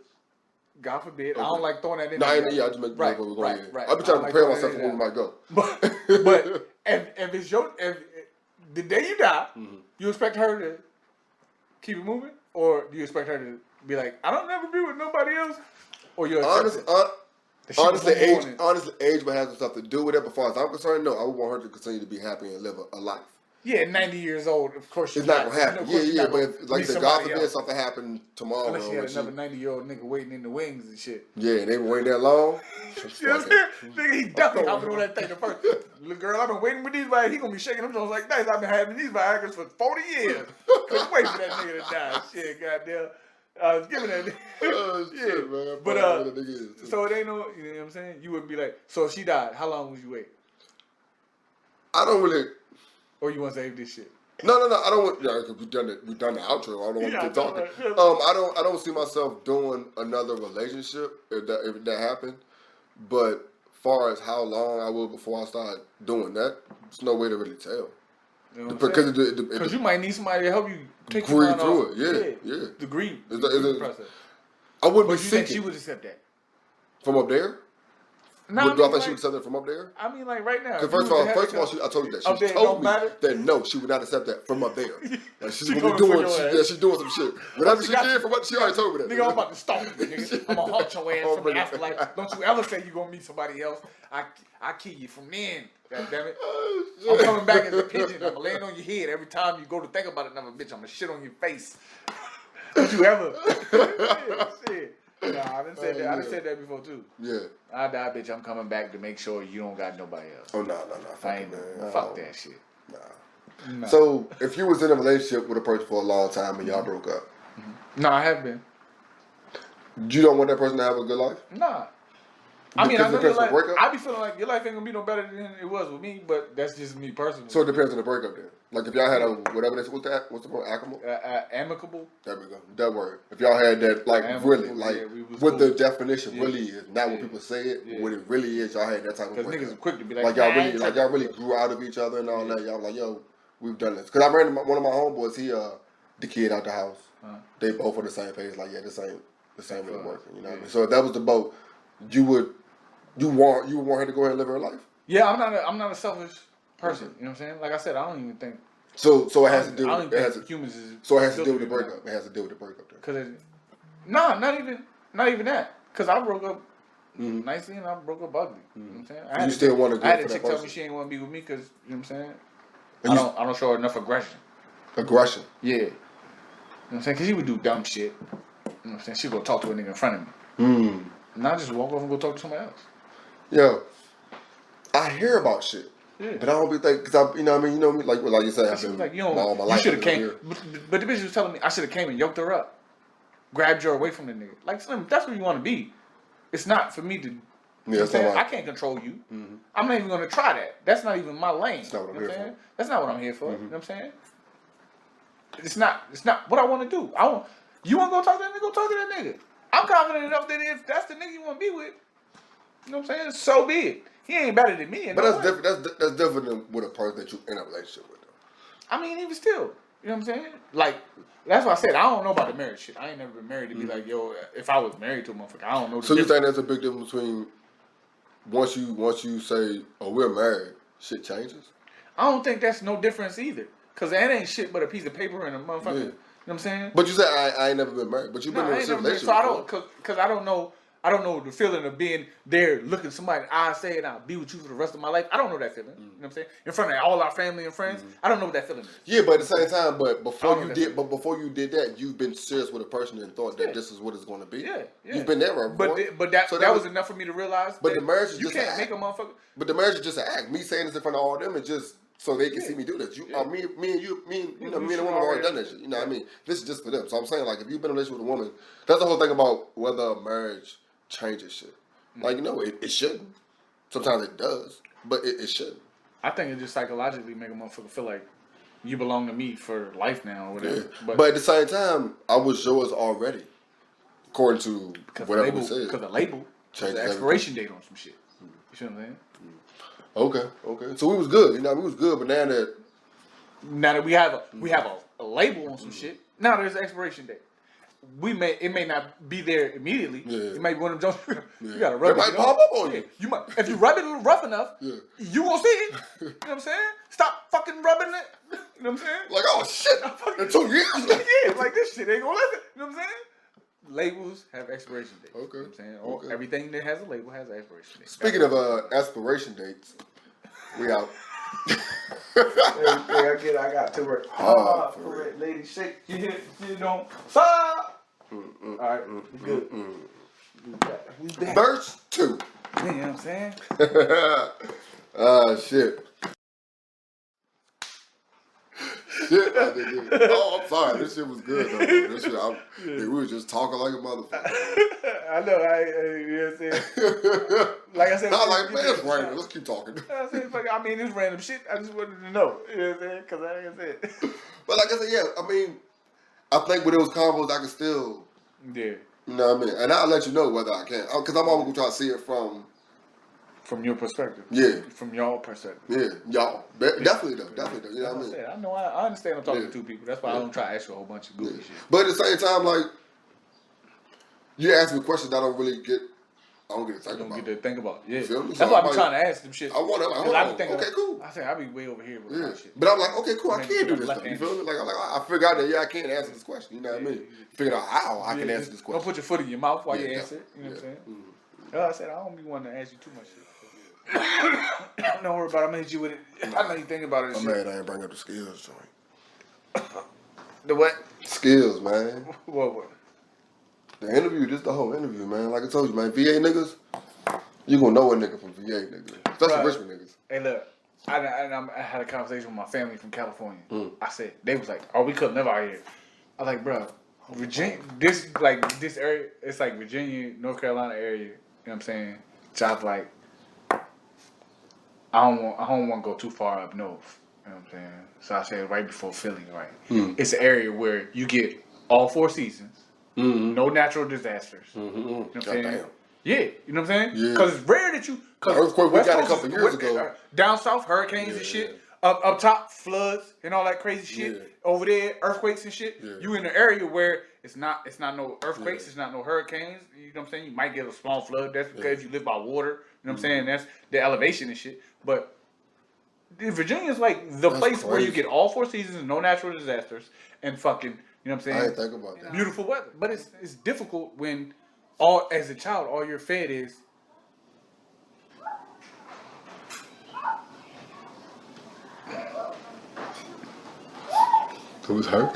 God forbid. Okay. I don't like throwing that in. I just make right. where we're going. Right. I've been trying to prepare myself for where we might go. But if it's if the day you die, you expect her to keep it moving, or do you expect her to be like, I don't never be with nobody else, or you honestly, age would have something to do with it. But as far as I'm concerned, no, I would want her to continue to be happy and live a life. Yeah, 90 years old, of course. It's not gonna happen. Yeah, but if, like the God forbid else. something happened tomorrow. Unless you had another 90-year-old nigga waiting in the wings and shit. Yeah, and they been waiting that long. You know what I'm saying? Nigga, he definitely hopping on that thing the first. Little girl, I've been waiting with these Viagra. He gonna be shaking them joints like that. I've been having these Viagra's for 40 years. Couldn't wait for that nigga to die. Shit, goddamn. I was giving that nigga. Oh, yeah. shit, man. But, so it ain't no, you know what I'm saying? You wouldn't be like, so if she died, how long would you wait? I don't really. Or you want to save this shit? No. I don't want. Yeah, because we done the outro. I don't want to keep talking. I don't see myself doing another relationship if that happened. But far as how long I will before I start doing that, there's no way to really tell. You know Because you might need somebody to help you take grieve through off. it. Yeah. The grief. Process. I wouldn't be you think seeking. she would accept that? From up there? No, Do I think she would accept that from up there? I mean, like right now. Because first of all, I told you that. She told me that no, she would not accept that from up there. Like she's gonna be doing, she's doing some shit. Whatever she did from what she already told me that. Nigga, I'm about to stalk you, nigga. I'm gonna haunt your ass from the afterlife. Don't you ever say you gonna meet somebody else. I kill you from then. God damn it. I'm coming back as a pigeon. I'm laying on your head every time you go to think about another bitch. I'm gonna shit on your face. Don't you ever? Shit. Nah, I done said that. I done said that before too. Yeah. I die, bitch. I'm coming back to make sure you don't got nobody else. Oh no. Fuck that shit. Nah. So if you was in a relationship with a person for a long time and y'all broke up, No, I have been. You don't want that person to have a good life? Nah. I mean, I know your life, breakup? I be feeling like your life ain't gonna be no better than it was with me, but that's just me personally. So it depends on the breakup then. Like if y'all had a whatever this what's the word? Amicable. There we go. That word. If y'all had that like amicable, really like what the definition really is, not what people say it, Yeah. what it really is. Y'all had that type of breakup. Because niggas are quick to be like y'all really grew out of each other and all that. Y'all like yo, we've done this. Because I ran one of my homeboys. He the kid out the house. They both on the same page. Like yeah, this ain't really working. You know what I mean? So if that was the boat, you would want her to go ahead and live her life. Yeah, I'm not a selfish person. You know what I'm saying? Like I said, I don't even think. So it has to do. I don't even think humans is. So it has to do with the breakup. It has to do with the breakup. Because not even that. Because I broke up nicely and I broke up ugly. You know what I'm saying? You still want to go I had for a that chick tell me person? she ain't want to be with me because you know what I'm saying. And I don't show her enough aggression. Aggression. Yeah. You know what I'm saying? Because she would do dumb shit. You know what I'm saying? She'd go talk to a nigga in front of me. And I just walk off and go talk to somebody else. Yo, I hear about shit. Yeah. But I don't be think, because you know what I mean? You know me? Like you said, I've been like, all my life. You should have came. But the bitch was telling me I should have came and yoked her up. Grabbed her away from the nigga. Like, Slim, that's where you want to be. It's not for me to. Yeah, it's not I can't control you. I'm not even going to try that. That's not even my lane. That's not what I'm here for. That's not what I'm here for. You know what I'm saying? It's not what I want to do. You want to go talk to that nigga? Go talk to that nigga. I'm confident enough that if that's the nigga you want to be with, you know what I'm saying? So be it. He ain't better than me. But that's different. That's different than with a person that you in a relationship with. Though. I mean, even still, you know what I'm saying? Like, that's why I said I don't know about the marriage shit. I ain't never been married to be like, yo, if I was married to a motherfucker, I don't know. So you think there's a big difference between once you say, oh, we're married, shit changes? I don't think that's no difference either. Because that ain't shit but a piece of paper and a motherfucker. Yeah. You know what I'm saying? But you said I ain't never been married. But you've been in a relationship. So I don't, because I don't know the feeling of being there, looking somebody in the eye, saying I'll be with you for the rest of my life. I don't know that feeling. You know what I'm saying? In front of all our family and friends, I don't know what that feeling is. Yeah, but at the same time, before you did that, you've been serious with a person and thought that this is what it's going to be. Yeah. You've been there before. But that was enough for me to realize. But the marriage is you just can't make a motherfucker. But the marriage is just an act. Me saying this in front of all of them is just so they can see me do this. Me and the woman have already done that shit. You know what I mean? This is just for them. So I'm saying, like, if you've been in a relationship with a woman, that's the whole thing about whether a marriage changes shit. Like, it shouldn't. Sometimes it does, but it shouldn't. I think it just psychologically make a motherfucker feel like you belong to me for life now or whatever. Yeah. But at the same time, I was yours already, according to whatever we said. Because the label changed the expiration date on some shit. You see what I'm saying? Okay. So we was good. We was good, but now that we have a label on some shit, now there's an expiration date. it may not be there immediately. Yeah. It might be one of them jokes. You Yeah. gotta rub It it. might you know? pop up on you. You might, if you rub it a little rough enough, you gonna see it. You know what I'm saying? Stop fucking rubbing it. You know what I'm saying? Like, oh shit, in 2 years. Yeah, like this shit ain't gonna listen. You know what I'm saying? Labels have expiration dates. Okay. You know what I'm saying? Okay. Everything that has a label has an expiration date. Speaking of expiration dates, we out. Everything I got to work. Oh, for for real. it. Lady shake, you hit, you don't stop. Alright, we good. We back. Verse 2. You know what I'm saying? Shit. Shit, I did it. Oh, I'm sorry. This shit was good, though. Man. This shit, we were just talking like a motherfucker. I know, you know what I'm saying? Like I said, I was like, man, it's random. Let's keep talking. I mean, it's random shit. I just wanted to know. You know what I'm saying? Because like I said. But like I said, yeah, I mean, I think with those combos, I can still, Yeah. you know what I mean? And I'll let you know whether I can. Because I'm always going to try to see it From your perspective. Yeah. From y'all perspective. Yeah, y'all. Definitely though. You know what I mean? I know, I understand I'm talking to two people. That's why I don't try to ask you a whole bunch of goofy shit. But at the same time, like, you ask me questions that I don't get to think I don't about. get to think about. Yeah. feel me? That's So why I'm I'm like, trying to ask them shit. I want to, Because I be thinking, okay, cool. I say I be way over here with Yeah. my shit. But I'm like, okay, cool, I Maybe can do I'm this stuff. You left-handed. feel me? Like, I figured out that, I can answer this question. You know what I mean? Figured out how I can answer this Don't question. put your foot in your mouth while you Yeah, answer it. You know what I'm saying? Mm-hmm. Like I said, I don't be wanting to ask you too much shit. Don't worry about it. I'm gonna hit you with it. I know you think about it. I'm mad I ain't bring up the skills joint. The what? Skills, man. What? The interview, just the whole interview, man. Like I told you, man, VA niggas, you gonna know a nigga from VA niggas. Especially Right. Richmond niggas. Hey, look. I had a conversation with my family from California. I said, they was like, oh, we could live out here. I was like, bro, Virginia, this area, it's like Virginia, North Carolina area, you know what I'm saying? So I was like, I don't want to go too far up north, you know what I'm saying? So I said right before Philly, right? It's an area where you get all 4 seasons, no natural disasters. You know what I'm saying? Goddamn. Yeah, you know what I'm saying? Yeah. Because it's rare that you... The earthquake we West got a Coast couple is- years ago. Down south, hurricanes and shit. Up top, floods and all that crazy shit. Yeah. Over there, earthquakes and shit. Yeah. You in an area where it's not no earthquakes, it's not no hurricanes. You know what I'm saying? You might get a small flood. That's because you live by water. You know what I'm saying? That's the elevation and shit. But Virginia is like the That's place where you crazy. get all 4 seasons, no natural disasters, and fucking, you know what I'm saying? I didn't think about that. Beautiful weather. But it's difficult when as a child, all you're fed is Who's hurt?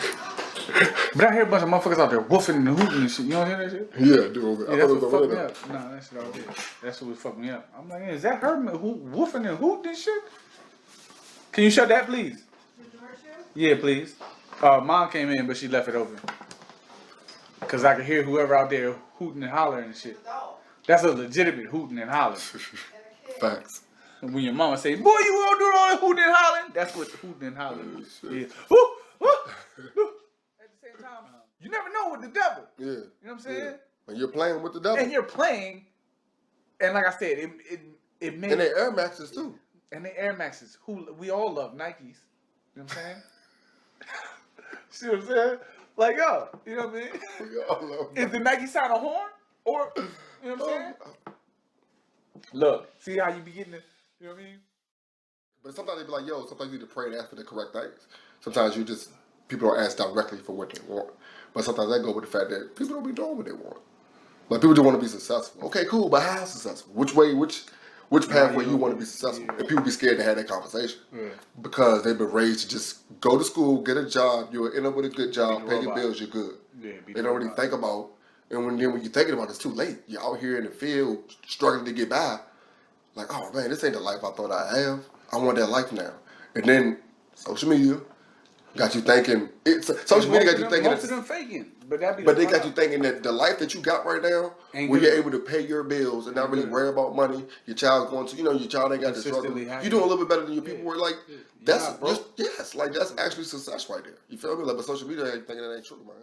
But I hear a bunch of motherfuckers out there woofing and hooting and shit. You don't hear that shit? Yeah, dude. Yeah, that's what fucked me up. Nah, that shit all did. That's what fucked me up. I'm like, is that her woofing and hooting and shit? Can you shut that, please? Yeah, please. Mom came in, but she left it open. Because I could hear whoever out there hooting and hollering and shit. That's a legitimate hooting and hollering. Facts. And when your mama say, boy, you won't do all that hooting and hollering, that's what hooting and hollering is. Woo, woo, woo. At the same time, you never know with the devil. Yeah. You know what I'm saying? Yeah. And you're playing with the devil. And you're playing, and like I said, it made... And they Air Maxes too. And the Air Maxes, who we all love, Nikes. You know what I'm saying? See what I'm saying? Like, yo, you know what I mean? We all love Is the Nike sign a horn? Or, you know what I'm saying? Look, see how you be getting it? You know what I mean? But sometimes they be like, yo, sometimes you need to pray and ask for the correct things. Sometimes people don't ask directly for what they want. But sometimes that go with the fact that people don't be doing what they want. Like, people just want to be successful. Okay, cool, but how successful? Which way, which pathway you want to be successful? And people be scared to have that conversation. Because they've been raised to just go to school, get a job, you'll end up with a good job, pay your bills, you're good. Yeah, They don't really think about, and when you're thinking about it, it's too late. You're out here in the field struggling to get by. Like, oh man, this ain't the life I thought I have. I want that life now. And then social media got you thinking. Social media got you thinking. Most of them faking, but they got you thinking that the life that you got right now, where you're able to pay your bills and not really worry about money. Your child's going to, your child ain't got to struggle. You're doing a little bit better than your people were. Like that's actually success right there. You feel me? Like, but social media ain't thinking that ain't true, man.